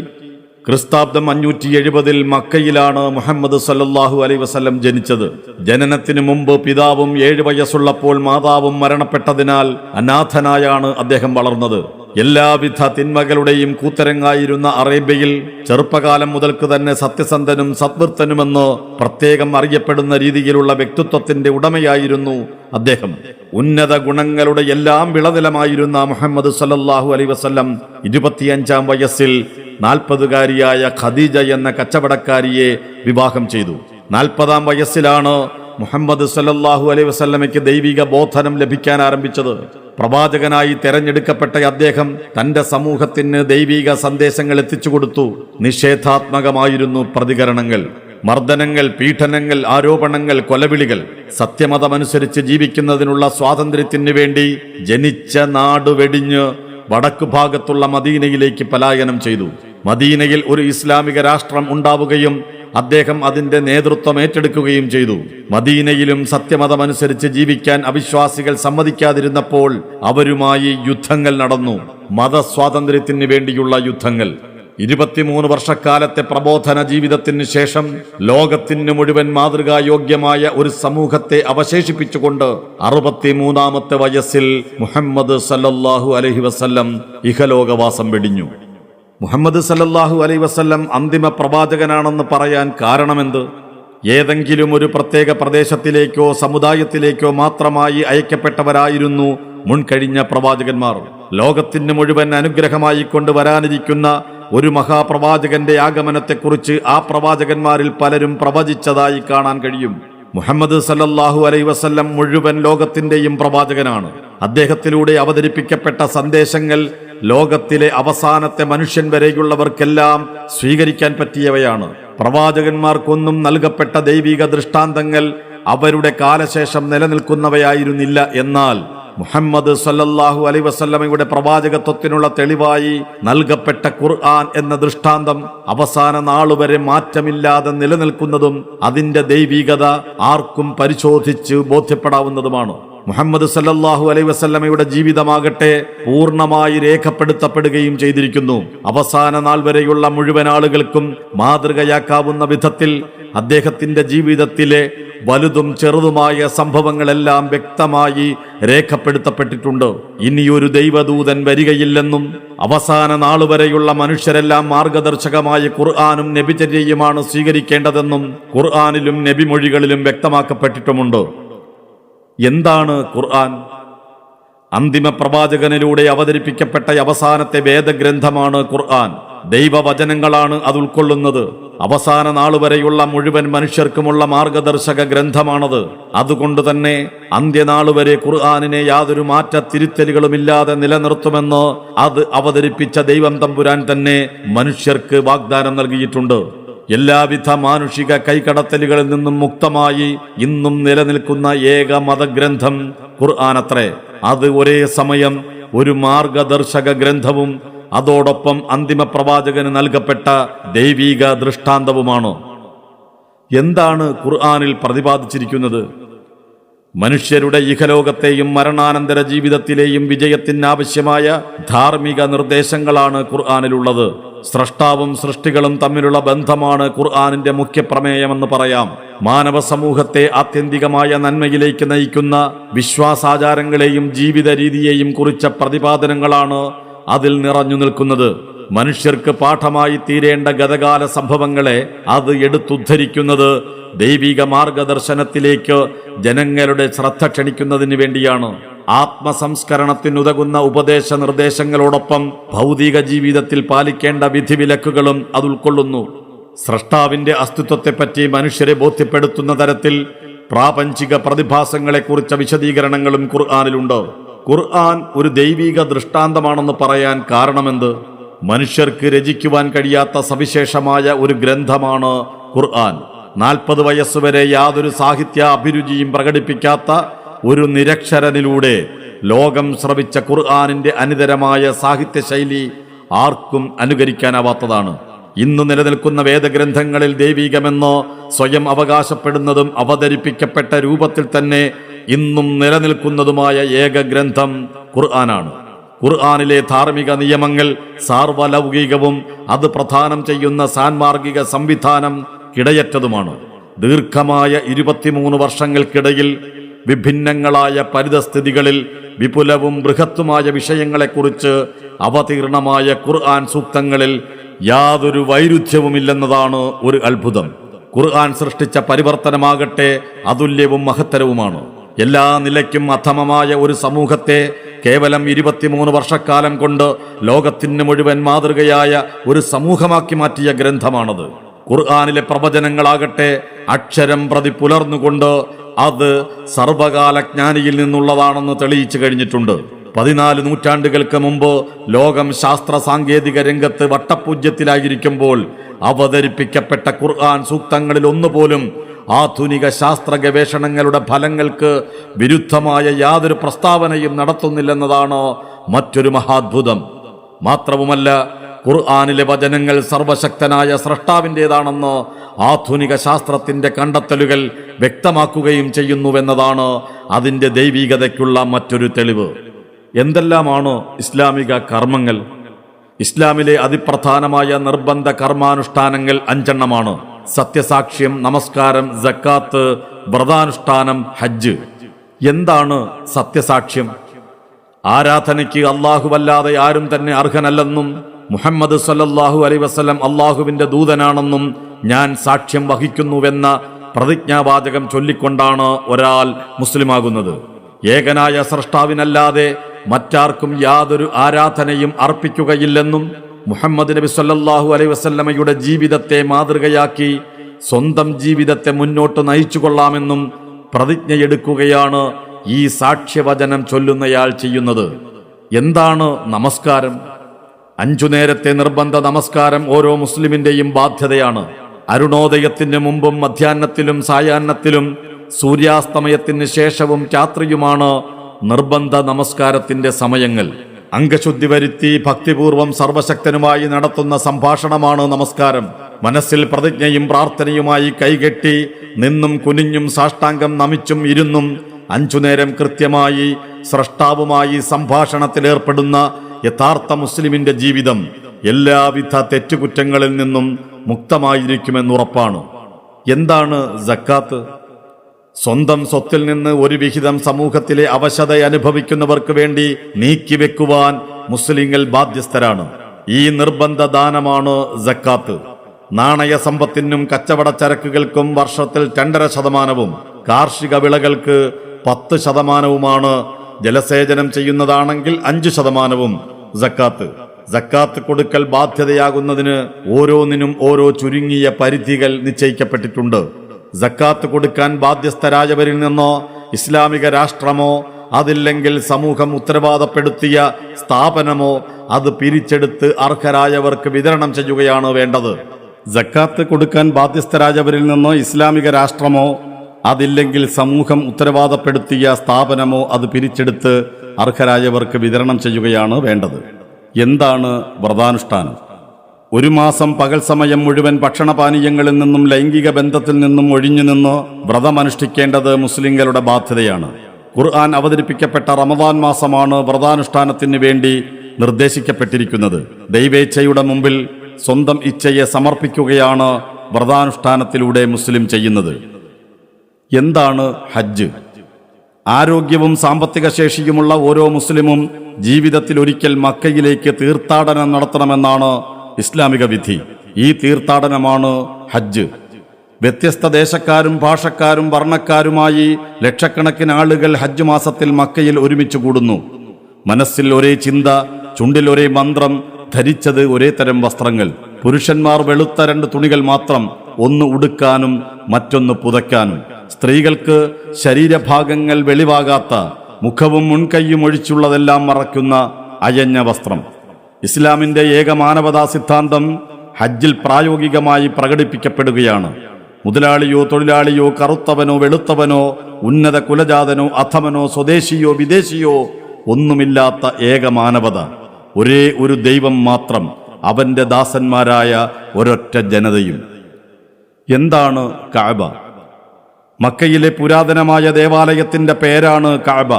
ക്രിസ്താബ്ദം 570 മക്കയിലാണ് മുഹമ്മദ് സല്ലല്ലാഹു അലൈഹി വസല്ലം ജനിച്ചത്. ജനനത്തിനു മുമ്പ് പിതാവും 7 വയസ്സുള്ളപ്പോൾ മാതാവും മരണപ്പെട്ടതിനാൽ അനാഥനായാണ് അദ്ദേഹം വളർന്നത്. എല്ലാവിധ തിന്മകളുടെയും കൂത്തരങ്ങായിരുന്ന അറേബ്യയിൽ ചെറുപ്പകാലം മുതൽക്ക് തന്നെ സത്യസന്ധനും സദ്വൃത്തനുമെന്ന് പ്രത്യേകം അറിയപ്പെടുന്ന രീതിയിലുള്ള വ്യക്തിത്വത്തിന്റെ ഉടമയായിരുന്നു അദ്ദേഹം. ഉന്നത ഗുണങ്ങളുടെ എല്ലാം വിളനിലമായിരുന്ന മുഹമ്മദ് സല്ലല്ലാഹു അലൈഹി വസല്ലം 25-ാം വയസ്സിൽ 40-കാരിയായ ഖദീജ എന്ന കച്ചവടക്കാരിയെ വിവാഹം ചെയ്തു. 40-ാം വയസ്സിലാണ് മുഹമ്മദ് സല്ലല്ലാഹു അലൈഹി വസല്ലമയ്ക്ക് ദൈവിക ബോധനം ലഭിക്കാൻ ആരംഭിച്ചത്. പ്രവാചകനായി തെരഞ്ഞെടുക്കപ്പെട്ട അദ്ദേഹം തന്റെ സമൂഹത്തിന് ദൈവിക സന്ദേശങ്ങൾ എത്തിച്ചു കൊടുത്തു. നിഷേധാത്മകമായിരുന്നു പ്രതികരണങ്ങൾ. മർദ്ദനങ്ങൾ, പീഡനങ്ങൾ, ആരോപണങ്ങൾ, കൊലവിളികൾ. സത്യമതമനുസരിച്ച് ജീവിക്കുന്നതിനുള്ള സ്വാതന്ത്ര്യത്തിനു വേണ്ടി ജനിച്ച നാട് വെടിഞ്ഞ് വടക്കു ഭാഗത്തുള്ള മദീനയിലേക്ക് പലായനം ചെയ്തു. മദീനയിൽ ഒരു ഇസ്ലാമിക രാഷ്ട്രം ഉണ്ടാവുകയും അദ്ദേഹം അതിന്റെ നേതൃത്വം ഏറ്റെടുക്കുകയും ചെയ്തു. മദീനയിലും സത്യമതമനുസരിച്ച് ജീവിക്കാൻ അവിശ്വാസികൾ സമ്മതിക്കാതിരുന്നപ്പോൾ അവരുമായി യുദ്ധങ്ങൾ നടന്നു. മതസ്വാതന്ത്ര്യത്തിന് വേണ്ടിയുള്ള യുദ്ധങ്ങൾ. 23 വർഷക്കാലത്തെ പ്രബോധന ജീവിതത്തിന് ശേഷം ലോകത്തിന് മുഴുവൻ മാതൃകായോഗ്യമായ ഒരു സമൂഹത്തെ അവശേഷിപ്പിച്ചുകൊണ്ട് 63-ാമത്തെ വയസ്സിൽ മുഹമ്മദ് സല്ലല്ലാഹു അലൈഹി വസല്ലം ഇഹലോകവാസം വെടിഞ്ഞു. മുഹമ്മദ് സല്ലല്ലാഹു അലൈഹി വസല്ലം അന്തിമ പ്രവാചകനാണെന്ന് പറയാൻ കാരണമെന്ത്? ഏതെങ്കിലും ഒരു പ്രത്യേക പ്രദേശത്തിലേക്കോ സമുദായത്തിലേക്കോ മാത്രമായി അയക്കപ്പെട്ടവരായിരുന്നു മുൻകഴിഞ്ഞ പ്രവാചകന്മാർ. ലോകത്തിന് മുഴുവൻ അനുഗ്രഹമായി കൊണ്ടുവരാനിരിക്കുന്ന ഒരു മഹാപ്രവാചകന്റെ ആഗമനത്തെക്കുറിച്ച് ആ പ്രവാചകന്മാരിൽ പലരും പ്രവചിച്ചതായി കാണാൻ കഴിയും. മുഹമ്മദ് സല്ലല്ലാഹു അലൈഹി വസല്ലം മുഴുവൻ ലോകത്തിന്റെയും പ്രവാചകനാണ്. അദ്ദേഹത്തിലൂടെ അവതരിപ്പിക്കപ്പെട്ട സന്ദേശങ്ങൾ ലോകത്തിലെ അവസാനത്തെ മനുഷ്യൻ വരെയുള്ളവർക്കെല്ലാം സ്വീകരിക്കാൻ പറ്റിയവയാണ്. പ്രവാചകന്മാർക്കൊന്നും നൽകപ്പെട്ട ദൈവിക ദൃഷ്ടാന്തങ്ങൾ അവരുടെ കാലശേഷം നിലനിൽക്കുന്നവയായിരുന്നില്ല. എന്നാൽ മുഹമ്മദ് സല്ലല്ലാഹു അലൈഹി വസല്ലമയുടെ പ്രവാചകത്വത്തിനുള്ള തെളിവായി നൽകപ്പെട്ട ഖുർആൻ എന്ന ദൃഷ്ടാന്തം അവസാന നാളുവരെ മാറ്റമില്ലാതെ നിലനിൽക്കുന്നതും അതിന്റെ ദൈവികത ആർക്കും പരിശോധിച്ച് ബോധ്യപ്പെടാവുന്നതുമാണ്. മുഹമ്മദ് സല്ലല്ലാഹു അലൈഹി വസല്ലമയുടെ ജീവിതമാകട്ടെ പൂർണ്ണമായി രേഖപ്പെടുത്തപ്പെടുകയും ചെയ്തിരിക്കുന്നു. അവസാന നാൾ വരെയുള്ള മുഴുവൻ ആളുകൾക്കും മാതൃകയാക്കാവുന്ന വിധത്തിൽ അദ്ദേഹത്തിന്റെ ജീവിതത്തിലെ വലുതും ചെറുതുമായ സംഭവങ്ങളെല്ലാം വ്യക്തമായി രേഖപ്പെടുത്തപ്പെട്ടിട്ടുണ്ട്. ഇനിയൊരു ദൈവദൂതൻ വരികയില്ലെന്നും അവസാന നാളുവരെയുള്ള മനുഷ്യരെല്ലാം മാർഗദർശകമായ ഖുർആനും നബിചര്യയുമാണ് സ്വീകരിക്കേണ്ടതെന്നും ഖുർആനിലും നബിമൊഴികളിലും വ്യക്തമാക്കപ്പെട്ടിട്ടുമുണ്ട്. എന്താണ് ഖുർആൻ? അന്തിമ പ്രവാചകനിലൂടെ അവതരിപ്പിക്കപ്പെട്ട അവസാനത്തെ വേദഗ്രന്ഥമാണ് ഖുർആൻ. ദൈവവചനങ്ങളാണ് അത് ഉൾക്കൊള്ളുന്നത്. അവസാന നാളുവരെയുള്ള മുഴുവൻ മനുഷ്യർക്കുമുള്ള മാർഗദർശക ഗ്രന്ഥമാണത്. അതുകൊണ്ട് തന്നെ അന്ത്യനാളുവരെ ഖുർആനിനെ യാതൊരു മാറ്റത്തിരുത്തലുകളുമില്ലാതെ നിലനിർത്തുമെന്ന് അത് അവതരിപ്പിച്ച ദൈവം തമ്പുരാൻ തന്നെ മനുഷ്യർക്ക് വാഗ്ദാനം നൽകിയിട്ടുണ്ട്. എല്ലാവിധ മാനുഷിക കൈകടത്തലുകളിൽ നിന്നും മുക്തമായി ഇന്നും നിലനിൽക്കുന്ന ഏക മതഗ്രന്ഥം ഖുർആനത്രേ. അത് ഒരേ സമയം ഒരു മാർഗദർശക ഗ്രന്ഥവും അതോടൊപ്പം അന്തിമ പ്രവാചകന് നൽകപ്പെട്ട ദൈവിക ദൃഷ്ടാന്തവുമാണ്. എന്താണ് ഖുർആനിൽ പ്രതിപാദിച്ചിരിക്കുന്നത്? മനുഷ്യരുടെ ഇഹലോകത്തെയും മരണാനന്തര ജീവിതത്തിലെയും വിജയത്തിനാവശ്യമായ ധാർമ്മിക നിർദ്ദേശങ്ങളാണ് ഖുർആനിലുള്ളത്. സ്രഷ്ടാവും സൃഷ്ടികളും തമ്മിലുള്ള ബന്ധമാണ് ഖുർആനിന്റെ മുഖ്യ പ്രമേയമെന്ന് പറയാം. മാനവ സമൂഹത്തെ ആത്യന്തികമായ നന്മയിലേക്ക് നയിക്കുന്ന വിശ്വാസാചാരങ്ങളെയും ജീവിത രീതിയെയും കുറിച്ച പ്രതിപാദനങ്ങളാണ് അതിൽ നിറഞ്ഞു നിൽക്കുന്നത്. മനുഷ്യർക്ക് പാഠമായി തീരേണ്ട ഗതകാല സംഭവങ്ങളെ അത് എടുത്തുദ്ധരിക്കുന്നത് ദൈവിക മാർഗദർശനത്തിലേക്ക് ജനങ്ങളുടെ ശ്രദ്ധ ക്ഷണിക്കുന്നതിന് വേണ്ടിയാണ്. ആത്മസംസ്കരണത്തിനുതകുന്ന ഉപദേശ നിർദ്ദേശങ്ങളോടൊപ്പം ഭൗതിക ജീവിതത്തിൽ പാലിക്കേണ്ട വിധിവിലക്കുകളും അത് ഉൾക്കൊള്ളുന്നു. സ്രഷ്ടാവിന്റെ അസ്തിത്വത്തെപ്പറ്റി മനുഷ്യരെ ബോധ്യപ്പെടുത്തുന്ന തരത്തിൽ പ്രാപഞ്ചിക പ്രതിഭാസങ്ങളെക്കുറിച്ച വിശദീകരണങ്ങളും ഖുർആനിലുണ്ട്. ഖുർആൻ ഒരു ദൈവിക ദൃഷ്ടാന്തമാണെന്ന് പറയാൻ കാരണമെന്ത്? മനുഷ്യർക്ക് രചിക്കുവാൻ കഴിയാത്ത സവിശേഷമായ ഒരു ഗ്രന്ഥമാണ് ഖുർആൻ. 40 വയസ്സുവരെ യാതൊരു സാഹിത്യ അഭിരുചിയും പ്രകടിപ്പിക്കാത്ത ഒരു നിരക്ഷരനിലൂടെ ലോകം ശ്രവിച്ച ഖുർആനിന്റെ അനിതരമായ സാഹിത്യ ശൈലി ആർക്കും അനുകരിക്കാനാവാത്തതാണ്. ഇന്ന് നിലനിൽക്കുന്ന വേദഗ്രന്ഥങ്ങളിൽ ദൈവികമെന്നോ സ്വയം അവകാശപ്പെടുന്നതും അവതരിപ്പിക്കപ്പെട്ട രൂപത്തിൽ തന്നെ ഇന്നും നിലനിൽക്കുന്നതുമായ ഏക ഗ്രന്ഥം ഖുർആനാണ്. ഖുർആനിലെ ധാർമ്മിക നിയമങ്ങൾ സാർവലൗകികവും അത് പ്രദാനം ചെയ്യുന്ന സാൻമാർഗിക സംവിധാനം കിടയറ്റതുമാണ്. ദീർഘമായ 23 വർഷങ്ങൾക്കിടയിൽ വിഭിന്നങ്ങളായ പരിതസ്ഥിതികളിൽ വിപുലവും ബൃഹത്തുമായ വിഷയങ്ങളെക്കുറിച്ച് അവതീർണമായ ഖുർആൻ സൂക്തങ്ങളിൽ യാതൊരു വൈരുദ്ധ്യവുമില്ലെന്നതാണ് ഒരു അത്ഭുതം. ഖുർആൻ സൃഷ്ടിച്ച പരിവർത്തനമാകട്ടെ അതുല്യവും മഹത്തരവുമാണ്. എല്ലാ നിലയ്ക്കും അധമമായ ഒരു സമൂഹത്തെ കേവലം 23 വർഷക്കാലം കൊണ്ട് ലോകത്തിന് മുഴുവൻ മാതൃകയായ ഒരു സമൂഹമാക്കി മാറ്റിയ ഗ്രന്ഥമാണത്. ഖുർആനിലെ പ്രവചനങ്ങളാകട്ടെ അക്ഷരം പ്രതി പുലർന്നുകൊണ്ട് അത് സർവകാലജ്ഞാനിയിൽ നിന്നുള്ളതാണെന്ന് തെളിയിച്ചു കഴിഞ്ഞിട്ടുണ്ട്. 14 നൂറ്റാണ്ടുകൾക്ക് മുമ്പ് ലോകം ശാസ്ത്ര സാങ്കേതിക രംഗത്ത് വട്ടപൂജ്യത്തിലായിരിക്കുമ്പോൾ അവതരിപ്പിക്കപ്പെട്ട ഖുർആൻ സൂക്തങ്ങളിൽ ഒന്നുപോലും ആധുനിക ശാസ്ത്ര ഗവേഷണങ്ങളുടെ ഫലങ്ങൾക്ക് വിരുദ്ധമായ യാതൊരു പ്രസ്താവനയും നടത്തുന്നില്ലെന്നതാണ് മറ്റൊരു മഹാത്ഭുതം. മാത്രവുമല്ല, ഖുർആനിലെ വചനങ്ങൾ സർവശക്തനായ സ്രഷ്ടാവിൻ്റെതാണെന്ന് ആധുനിക ശാസ്ത്രത്തിന്റെ കണ്ടെത്തലുകൾ വ്യക്തമാക്കുകയും ചെയ്യുന്നുവെന്നതാണ് അതിൻ്റെ ദൈവികതയ്ക്കുള്ള മറ്റൊരു തെളിവ്. എന്തെല്ലാമാണ് ഇസ്ലാമിക കർമ്മങ്ങൾ? ഇസ്ലാമിലെ അതിപ്രധാനമായ നിർബന്ധ കർമാനുഷ്ഠാനങ്ങൾ 5 എണ്ണമാണ്. സത്യസാക്ഷ്യം, നമസ്കാരം, സക്കാത്ത്, വ്രതാനുഷ്ഠാനം, ഹജ്ജ്. എന്താണ് സത്യസാക്ഷ്യം? ആരാധനയ്ക്ക് അല്ലാഹുവല്ലാതെ ആരും തന്നെ അർഹനല്ലെന്നും മുഹമ്മദ് സല്ലല്ലാഹു അലൈഹി വസല്ലം അല്ലാഹുവിന്റെ ദൂതനാണെന്നും ഞാൻ സാക്ഷ്യം വഹിക്കുന്നുവെന്ന പ്രതിജ്ഞാവാചകം ചൊല്ലിക്കൊണ്ടാണ് ഒരാൾ മുസ്ലിമാകുന്നത്. ഏകനായ സ്രഷ്ടാവിനല്ലാതെ മറ്റാർക്കും യാതൊരു ആരാധനയും അർപ്പിക്കുകയില്ലെന്നും മുഹമ്മദ് നബി സല്ലല്ലാഹു അലൈഹി വസല്ലമയുടെ ജീവിതത്തെ മാതൃകയാക്കി സ്വന്തം ജീവിതത്തെ മുന്നോട്ട് നയിച്ചു കൊള്ളാമെന്നും പ്രതിജ്ഞയെടുക്കുകയാണ് ഈ സാക്ഷ്യവചനം ചൊല്ലുന്നയാൾ ചെയ്യുന്നത്. എന്താണ് നമസ്കാരം? 5 നേരത്തെ നിർബന്ധ നമസ്കാരം ഓരോ മുസ്ലിമിന്റെയും ബാധ്യതയാണ്. അരുണോദയത്തിന് മുമ്പും മധ്യാഹ്നത്തിലും സായാഹ്നത്തിലും സൂര്യാസ്തമയത്തിന് ശേഷവും രാത്രിയുമാണ് നിർബന്ധ നമസ്കാരത്തിന്റെ സമയങ്ങൾ. അംഗശുദ്ധി വരുത്തി ഭക്തിപൂർവം സർവശക്തനുമായി നടത്തുന്ന സംഭാഷണമാണ് നമസ്കാരം. മനസ്സിൽ പ്രതിജ്ഞയും പ്രാർത്ഥനയുമായി കൈകെട്ടി നിന്നും കുനിഞ്ഞും സാഷ്ടാംഗം നമിച്ചും ഇരുന്നും 5 നേരം കൃത്യമായി സ്രഷ്ടാവുമായി സംഭാഷണത്തിലേർപ്പെടുന്ന യഥാർത്ഥ മുസ്ലിമിന്റെ ജീവിതം എല്ലാവിധ തെറ്റുകുറ്റങ്ങളിൽ നിന്നും മുക്തമായിരിക്കുമെന്നുറപ്പാണ്. എന്താണ് സക്കാത്ത്? സ്വന്തം സ്വത്തിൽ നിന്ന് ഒരു വിഹിതം സമൂഹത്തിലെ അവശത അനുഭവിക്കുന്നവർക്ക് വേണ്ടി നീക്കിവെക്കുവാൻ മുസ്ലിങ്ങൾ ബാധ്യസ്ഥരാണ്. ഈ നിർബന്ധ ദാനമാണ് സക്കാത്ത്. നാണയ സമ്പത്തിനും കച്ചവട ചരക്കുകൾക്കും വർഷത്തിൽ 2.5%, കാർഷിക വിളകൾക്ക് 10%, ജലസേചനം ചെയ്യുന്നതാണെങ്കിൽ 5% സക്കാത്ത്. സക്കാത്ത് കൊടുക്കൽ ബാധ്യതയാകുന്നതിന് ഓരോന്നിനും ഓരോ ചുരുങ്ങിയ പരിധികൾ നിശ്ചയിക്കപ്പെട്ടിട്ടുണ്ട്. സക്കാത്ത് കൊടുക്കാൻ ബാധ്യസ്ഥരായവരിൽ നിന്നോ ഇസ്ലാമിക രാഷ്ട്രമോ അതില്ലെങ്കിൽ സമൂഹം ഉത്തരവാദപ്പെടുത്തിയ സ്ഥാപനമോ അത് പിരിച്ചെടുത്ത് അർഹരായവർക്ക് വിതരണം ചെയ്യുകയാണ് വേണ്ടത്. സക്കാത്ത് കൊടുക്കാൻ ബാധ്യസ്ഥരായവരിൽ നിന്നോ ഇസ്ലാമിക രാഷ്ട്രമോ അതില്ലെങ്കിൽ സമൂഹം ഉത്തരവാദപ്പെടുത്തിയ സ്ഥാപനമോ അത് പിരിച്ചെടുത്ത് അർഹരായവർക്ക് വിതരണം ചെയ്യുകയാണ് വേണ്ടത്. എന്താണ് വ്രതാനുഷ്ഠാനം? 1 മാസം പകൽ സമയം മുഴുവൻ ഭക്ഷണപാനീയങ്ങളിൽ നിന്നും ലൈംഗിക ബന്ധത്തിൽ നിന്നും ഒഴിഞ്ഞു നിന്ന് വ്രതമനുഷ്ഠിക്കേണ്ടത് മുസ്ലിങ്ങളുടെ ബാധ്യതയാണ്. ഖുർആൻ അവതരിപ്പിക്കപ്പെട്ട റമദാൻ മാസമാണ് വ്രതാനുഷ്ഠാനത്തിന് വേണ്ടി നിർദ്ദേശിക്കപ്പെട്ടിരിക്കുന്നത്. ദൈവേച്ഛയുടെ മുമ്പിൽ സ്വന്തം ഇച്ഛയെ സമർപ്പിക്കുകയാണ് വ്രതാനുഷ്ഠാനത്തിലൂടെ മുസ്ലിം ചെയ്യുന്നത്. എന്താണ് ഹജ്ജ്? ആരോഗ്യവും സാമ്പത്തിക ശേഷിയുമുള്ള ഓരോ മുസ്ലിമും ജീവിതത്തിൽ ഒരിക്കൽ മക്കയിലേക്ക് തീർത്ഥാടനം നടത്തണമെന്നാണ് ഇസ്ലാമിക വിധി. ഈ തീർത്ഥാടനമാണ് ഹജ്ജ്. വ്യത്യസ്ത ദേശക്കാരും ഭാഷക്കാരും വർണ്ണക്കാരുമായി ലക്ഷക്കണക്കിന് ആളുകൾ ഹജ്ജ് മാസത്തിൽ മക്കയിൽ ഒരുമിച്ച് കൂടുന്നു. മനസ്സിൽ ഒരേ ചിന്ത, ചുണ്ടിൽ ഒരേ മന്ത്രം, ധരിച്ചത് ഒരേ തരം വസ്ത്രങ്ങൾ. പുരുഷന്മാർ വെളുത്ത 2 തുണികൾ മാത്രം, ഒന്ന് ഉടുക്കാനും മറ്റൊന്ന് പുതയ്ക്കാനും. സ്ത്രീകൾക്ക് ശരീരഭാഗങ്ങൾ വെളിവാകാത്ത മുഖവും മുൻകൈയും ഒഴിച്ചുള്ളതെല്ലാം മറയ്ക്കുന്ന അയഞ്ഞ വസ്ത്രം. ഇസ്ലാമിന്റെ ഏക മാനവതാ സിദ്ധാന്തം ഹജ്ജിൽ പ്രായോഗികമായി പ്രകടിപ്പിക്കപ്പെടുകയാണ്. മുതലാളിയോ തൊഴിലാളിയോ കറുത്തവനോ വെളുത്തവനോ ഉന്നത കുലജാതനോ അധമനോ സ്വദേശിയോ വിദേശിയോ ഒന്നുമില്ലാത്ത ഏക മാനവത, ഒരേ ഒരു ദൈവം മാത്രം, അവന്റെ ദാസന്മാരായ ഒരൊറ്റ ജനതയും. എന്താണ് കഅബ? മക്കയിലെ പുരാതനമായ ദേവാലയത്തിന്റെ പേരാണ് കഅബ.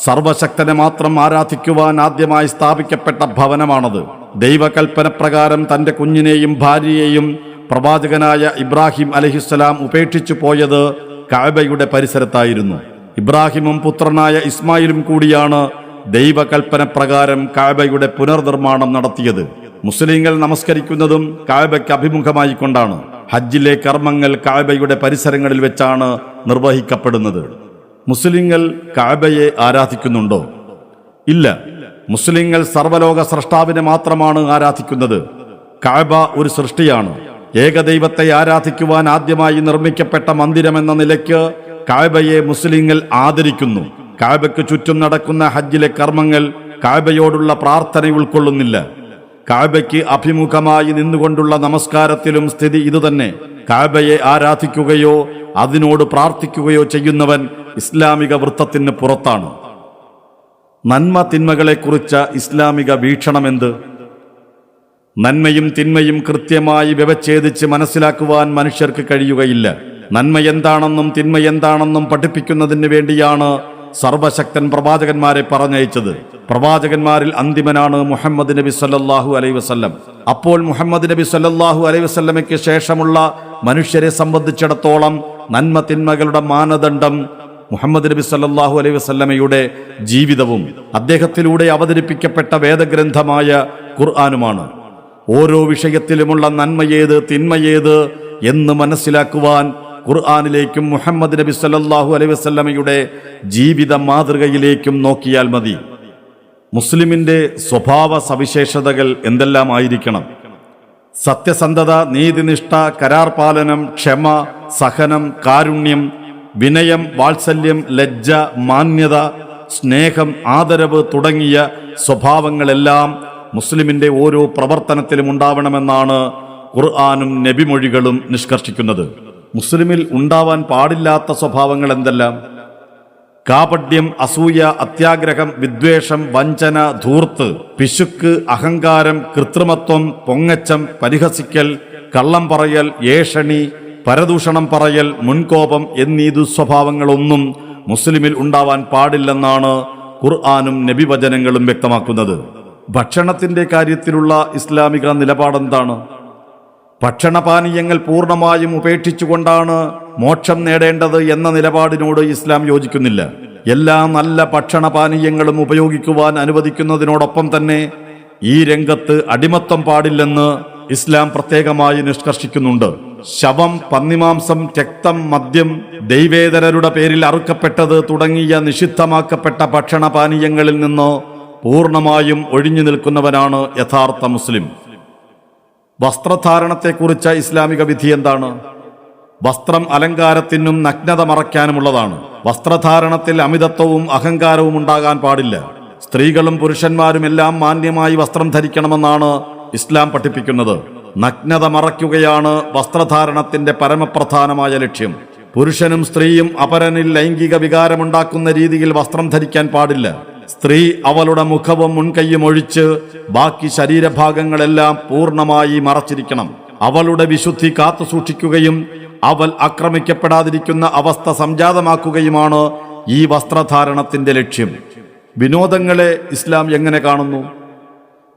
സർവശക്തനെ മാത്രം ആരാധിക്കുവാൻ ആദ്യമായി സ്ഥാപിക്കപ്പെട്ട ഭവനമാണത്. ദൈവകൽപ്പന പ്രകാരം തന്റെ കുഞ്ഞിനെയും ഭാര്യയെയും പ്രവാചകനായ ഇബ്രാഹിം അലൈഹിസ്സലാം ഉപേക്ഷിച്ചു പോയത് കഅബയുടെ പരിസരത്തായിരുന്നു. ഇബ്രാഹിമും പുത്രനായ ഇസ്മായിലും കൂടിയാണ് ദൈവകൽപ്പന പ്രകാരം കഅബയുടെ പുനർനിർമ്മാണം നടത്തിയത്. മുസ്ലിങ്ങൾ നമസ്കരിക്കുന്നതും കഅബയ്ക്ക് അഭിമുഖമായി കൊണ്ടാണ്. ഹജ്ജിലെ കർമ്മങ്ങൾ കഅബയുടെ പരിസരങ്ങളിൽ വെച്ചാണ് നിർവഹിക്കപ്പെടുന്നത്. മുസ്ലിങ്ങൾ കഅബയെ ആരാധിക്കുന്നുണ്ടോ? ഇല്ല. മുസ്ലിങ്ങൾ സർവലോക സ്രഷ്ടാവിനെ മാത്രമാണ് ആരാധിക്കുന്നത്. കഅബ ഒരു സൃഷ്ടിയാണ്. ഏകദൈവത്തെ ആരാധിക്കുവാൻ ആദ്യമായി നിർമ്മിക്കപ്പെട്ട മന്ദിരമെന്ന നിലയ്ക്ക് കഅബയെ മുസ്ലിങ്ങൾ ആദരിക്കുന്നു. കഅബയ്ക്ക് ചുറ്റും നടക്കുന്ന ഹജ്ജിലെ കർമ്മങ്ങൾ കഅബയോടുള്ള പ്രാർത്ഥന ഉൾക്കൊള്ളുന്നില്ല. കഅബയ്ക്ക് അഭിമുഖമായി നിന്നുകൊണ്ടുള്ള നമസ്കാരത്തിലും സ്ഥിതി ഇതുതന്നെ. കഅബയെ ആരാധിക്കുകയോ അതിനോട് പ്രാർത്ഥിക്കുകയോ ചെയ്യുന്നവൻ ഇസ്ലാമിക വൃത്തത്തിന് പുറത്താണ്. നന്മ തിന്മകളെക്കുറിച്ച ഇസ്ലാമിക വീക്ഷണമെന്ത്? നന്മയും തിന്മയും കൃത്യമായി വ്യവച്ഛേദിച്ച് മനസ്സിലാക്കുവാൻ മനുഷ്യർക്ക് കഴിയുകയില്ല. നന്മ എന്താണെന്നും തിന്മ എന്താണെന്നും പഠിപ്പിക്കുന്നതിന് വേണ്ടിയാണ് സർവശക്തൻ പ്രവാചകന്മാരെ പറഞ്ഞയച്ചത്. പ്രവാചകന്മാരിൽ അന്തിമനാണ് മുഹമ്മദ് നബി സല്ലല്ലാഹു അലൈഹി വസല്ലം. അപ്പോൾ മുഹമ്മദ് നബി സല്ലല്ലാഹു അലൈഹി വസല്ലമയ്ക്ക് ശേഷമുള്ള മനുഷ്യരെ സംബന്ധിച്ചിടത്തോളം നന്മ തിന്മകളുടെ മാനദണ്ഡം മുഹമ്മദ് നബി സല്ലല്ലാഹു അലൈഹി വസല്ലമയുടെ ജീവിതവും അദ്ദേഹത്തിലൂടെ അവതരിപ്പിക്കപ്പെട്ട വേദഗ്രന്ഥമായ ഖുർആനുമാണ്. ഓരോ വിഷയത്തിലുമുള്ള നന്മയേത് തിന്മയേത് എന്ന് മനസ്സിലാക്കുവാൻ ഖുർആനിലേക്കും മുഹമ്മദ് നബി സല്ലല്ലാഹു അലൈഹി വസല്ലമയുടെ ജീവിത മാതൃകയിലേക്കും നോക്കിയാൽ മതി. മുസ്ലിമിന്റെ സ്വഭാവ സവിശേഷതകൾ എന്തെല്ലാമായിരിക്കണം? സത്യസന്ധത, നീതിനിഷ്ഠ, കരാർ പാലനം, ക്ഷമ, സഹനം, കാരുണ്യം, വിനയം, വാത്സല്യം, ലജ്ജ, മാന്യത, സ്നേഹം, ആദരവ് തുടങ്ങിയ സ്വഭാവങ്ങളെല്ലാം മുസ്ലിമിന്റെ ഓരോ പ്രവർത്തനത്തിലും ഉണ്ടാവണമെന്നാണ് ഖുർആനും നബിമൊഴികളും നിഷ്കർഷിക്കുന്നത്. മുസ്ലിമിൽ ഉണ്ടാവാൻ പാടില്ലാത്ത സ്വഭാവങ്ങൾ എന്തെല്ലാം? കാപട്യം, അസൂയ, അത്യാഗ്രഹം, വിദ്വേഷം, വഞ്ചന, ധൂർത്ത്, പിശുക്ക്, അഹങ്കാരം, കൃത്രിമത്വം, പൊങ്ങച്ചം, പരിഹസിക്കൽ, കള്ളം പറയൽ, ഏഷണി, പരദൂഷണം പറയൽ, മുൻകോപം എന്നീ ദുസ്വഭാവങ്ങളൊന്നും മുസ്ലിമിൽ ഉണ്ടാവാൻ പാടില്ലെന്നാണ് ഖുർആനും നബിവചനങ്ങളും വ്യക്തമാക്കുന്നത്. ഭക്ഷണത്തിന്റെ കാര്യത്തിലുള്ള ഇസ്ലാമിക നിലപാടെന്താണ്? ഭക്ഷണപാനീയങ്ങൾ പൂർണ്ണമായും ഉപേക്ഷിച്ചുകൊണ്ടാണ് മോക്ഷം നേടേണ്ടത് എന്ന നിലപാടിനോട് ഇസ്ലാം യോജിക്കുന്നില്ല. എല്ലാ നല്ല ഭക്ഷണപാനീയങ്ങളും ഉപയോഗിക്കുവാൻ അനുവദിക്കുന്നതിനോടൊപ്പം തന്നെ ഈ രംഗത്ത് അടിമത്തം പാടില്ലെന്ന് ഇസ്ലാം പ്രത്യേകമായി നിഷ്കർഷിക്കുന്നുണ്ട്. ശവം, പന്നിമാംസം, രക്തം, മദ്യം, ദൈവേതരരുടെ പേരിൽ അറുക്കപ്പെട്ടത് തുടങ്ങിയ നിഷിദ്ധമാക്കപ്പെട്ട ഭക്ഷണപാനീയങ്ങളിൽ നിന്ന് പൂർണ്ണമായും ഒഴിഞ്ഞു നിൽക്കുന്നവനാണ് യഥാർത്ഥ മുസ്ലിം. വസ്ത്രധാരണത്തെക്കുറിച്ച ഇസ്ലാമിക വിധി എന്താണ്? വസ്ത്രം അലങ്കാരത്തിനും നഗ്നത മറയ്ക്കാനുമുള്ളതാണ്. വസ്ത്രധാരണത്തിൽ അമിതത്വവും അഹങ്കാരവും ഉണ്ടാകാൻ പാടില്ല. സ്ത്രീകളും പുരുഷന്മാരും എല്ലാം മാന്യമായി വസ്ത്രം ധരിക്കണമെന്നാണ് ഇസ്ലാം പഠിപ്പിക്കുന്നത്. നഗ്നത മറയ്ക്കുകയാണ് വസ്ത്രധാരണത്തിന്റെ പരമപ്രധാനമായ ലക്ഷ്യം. പുരുഷനും സ്ത്രീയും അപരനിൽ ലൈംഗിക വികാരമുണ്ടാക്കുന്ന രീതിയിൽ വസ്ത്രം ധരിക്കാൻ പാടില്ല. സ്ത്രീ അവളുടെ മുഖവും മുൻകൈയും ഒഴിച്ച് ബാക്കി ശരീരഭാഗങ്ങളെല്ലാം പൂർണ്ണമായി മറച്ചിരിക്കണം. അവളുടെ വിശുദ്ധി കാത്തുസൂക്ഷിക്കുകയും അവൾ ആക്രമിക്കപ്പെടാതിരിക്കുന്ന അവസ്ഥ സംജാതമാക്കുകയുമാണ് ഈ വസ്ത്രധാരണത്തിന്റെ ലക്ഷ്യം. വിനോദങ്ങളെ ഇസ്ലാം എങ്ങനെ കാണുന്നു?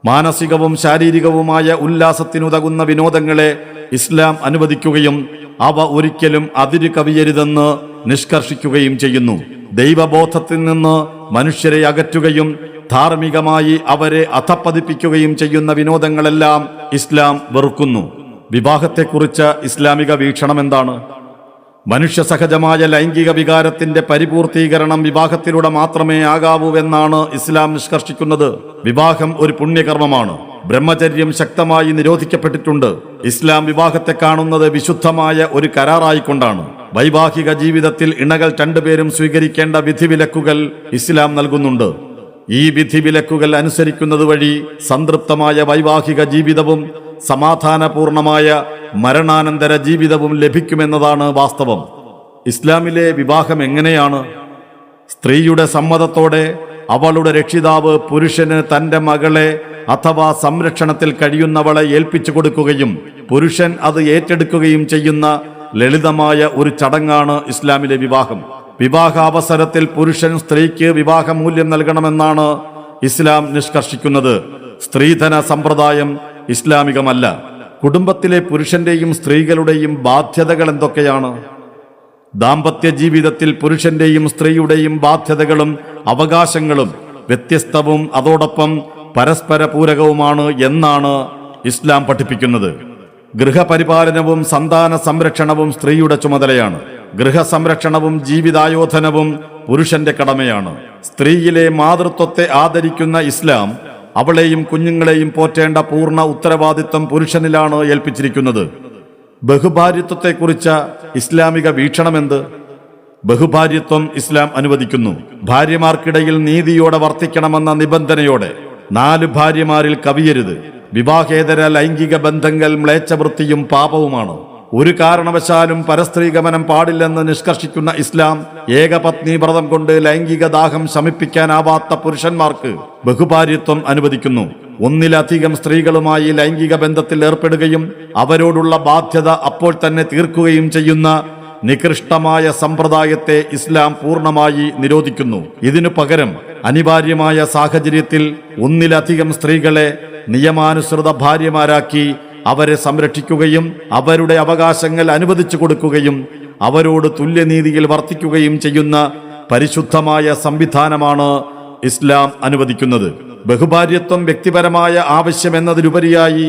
മാനസികവും ശാരീരികവുമായ ഉല്ലാസത്തിനുതകുന്ന വിനോദങ്ങളെ ഇസ്ലാം അനുവദിക്കുകയും അവ ഒരിക്കലും അതിര് കവിയരുതെന്ന് നിഷ്കർഷിക്കുകയും ചെയ്യുന്നു. ദൈവബോധത്തിൽ നിന്ന് മനുഷ്യരെ അകറ്റുകയും ധാർമ്മികമായി അവരെ അധപ്പതിപ്പിക്കുകയും ചെയ്യുന്ന വിനോദങ്ങളെല്ലാം ഇസ്ലാം വെറുക്കുന്നു. വിവാഹത്തെക്കുറിച്ച് ഇസ്ലാമിക വീക്ഷണം എന്താണ്? മനുഷ്യ സഹജമായ ലൈംഗിക വികാരത്തിന്റെ പരിപൂർത്തീകരണം വിവാഹത്തിലൂടെ മാത്രമേ ആകാവൂ എന്നാണ് ഇസ്ലാം നിഷ്കർഷിക്കുന്നത്. വിവാഹം ഒരു പുണ്യകർമ്മമാണ്. ബ്രഹ്മചര്യം ശക്തമായി നിരോധിക്കപ്പെട്ടിട്ടുണ്ട്. ഇസ്ലാം വിവാഹത്തെ കാണുന്നത് വിശുദ്ധമായ ഒരു കരാറായിക്കൊണ്ടാണ്. വൈവാഹിക ജീവിതത്തിൽ ഇണകൾ രണ്ടുപേരും സ്വീകരിക്കേണ്ട വിധിവിലക്കുകൾ ഇസ്ലാം നൽകുന്നുണ്ട്. ഈ വിധിവിലക്കുകൾ അനുസരിക്കുന്നത് വഴി സംതൃപ്തമായ വൈവാഹിക ജീവിതവും സമാധാനപൂർണമായ മരണാനന്തര ജീവിതവും ലഭിക്കുമെന്നതാണ് വാസ്തവം. ഇസ്ലാമിലെ വിവാഹം എങ്ങനെയാണ്? സ്ത്രീയുടെ സമ്മതത്തോടെ അവളുടെ രക്ഷിതാവ് പുരുഷന് തന്റെ മകളെ അഥവാ സംരക്ഷണത്തിൽ കഴിയുന്നവളെ ഏൽപ്പിച്ചു കൊടുക്കുകയും പുരുഷൻ അത് ഏറ്റെടുക്കുകയും ചെയ്യുന്ന ലളിതമായ ഒരു ചടങ്ങാണ് ഇസ്ലാമിലെ വിവാഹം. വിവാഹാവസരത്തിൽ പുരുഷൻ സ്ത്രീക്ക് വിവാഹമൂല്യം നൽകണമെന്നാണ് ഇസ്ലാം നിഷ്കർഷിക്കുന്നത്. സ്ത്രീധന സമ്പ്രദായം ഇസ്ലാമികമല്ല. കുടുംബത്തിലെ പുരുഷന്റെയും സ്ത്രീകളുടെയും ബാധ്യതകൾ എന്തൊക്കെയാണ്? ദാമ്പത്യ ജീവിതത്തിൽ പുരുഷന്റെയും സ്ത്രീയുടെയും ബാധ്യതകളും അവകാശങ്ങളും വ്യത്യസ്തവും അതോടൊപ്പം പരസ്പര പൂരകവുമാണ് എന്നാണ് ഇസ്ലാം പഠിപ്പിക്കുന്നത്. ഗൃഹപരിപാലനവും സന്താന സംരക്ഷണവും സ്ത്രീയുടെ ചുമതലയാണ്. ഗൃഹസംരക്ഷണവും ജീവിതായോധനവും പുരുഷന്റെ കടമയാണ്. സ്ത്രീയിലെ മാതൃത്വത്തെ ആദരിക്കുന്ന ഇസ്ലാം അവളെയും കുഞ്ഞുങ്ങളെയും പോറ്റേണ്ട പൂർണ്ണ ഉത്തരവാദിത്വം പുരുഷനിലാണ് ഏൽപ്പിച്ചിരിക്കുന്നത്. ബഹുഭാര്യത്വത്തെക്കുറിച്ച ഇസ്ലാമിക വീക്ഷണമെന്ത്? ബഹുഭാര്യത്വം ഇസ്ലാം അനുവദിക്കുന്നു. ഭാര്യമാർക്കിടയിൽ നീതിയോടെ വർത്തിക്കണമെന്ന നിബന്ധനയോടെ 4 ഭാര്യമാരിൽ കവിയരുത്. വിവാഹേതര ലൈംഗിക ബന്ധങ്ങൾ മ്ലേച്ഛവൃത്തിയും പാപവുമാണ്. ഒരു കാരണവശാലും പരസ്ത്രീഗമനം പാടില്ലെന്ന് നിഷ്കർഷിക്കുന്ന ഇസ്ലാം ഏകപത്നി വ്രതം കൊണ്ട് ലൈംഗിക ദാഹം ശമിപ്പിക്കാനാവാത്ത പുരുഷന്മാർക്ക് ബഹുഭാര്യത്വം അനുവദിക്കുന്നു. ഒന്നിലധികം സ്ത്രീകളുമായി ലൈംഗിക ബന്ധത്തിൽ ഏർപ്പെടുകയും അവരോടുള്ള ബാധ്യത അപ്പോൾ തന്നെ തീർക്കുകയും ചെയ്യുന്ന നികൃഷ്ടമായ സമ്പ്രദായത്തെ ഇസ്ലാം പൂർണ്ണമായി നിരോധിക്കുന്നു. ഇതിനു പകരം അനിവാര്യമായ സാഹചര്യത്തിൽ ഒന്നിലധികം സ്ത്രീകളെ നിയമാനുസൃത ഭാര്യമാരാക്കി അവരെ സംരക്ഷിക്കുകയും അവരുടെ അവകാശങ്ങൾ അനുവദിച്ചു കൊടുക്കുകയും അവരോട് തുല്യനീതിയിൽ വർത്തിക്കുകയും ചെയ്യുന്ന പരിശുദ്ധമായ സംവിധാനമാണ് ഇസ്ലാം അനുവദിക്കുന്നത്. ബഹുഭാര്യത്വം വ്യക്തിപരമായ ആവശ്യമെന്നതിലുപരിയായി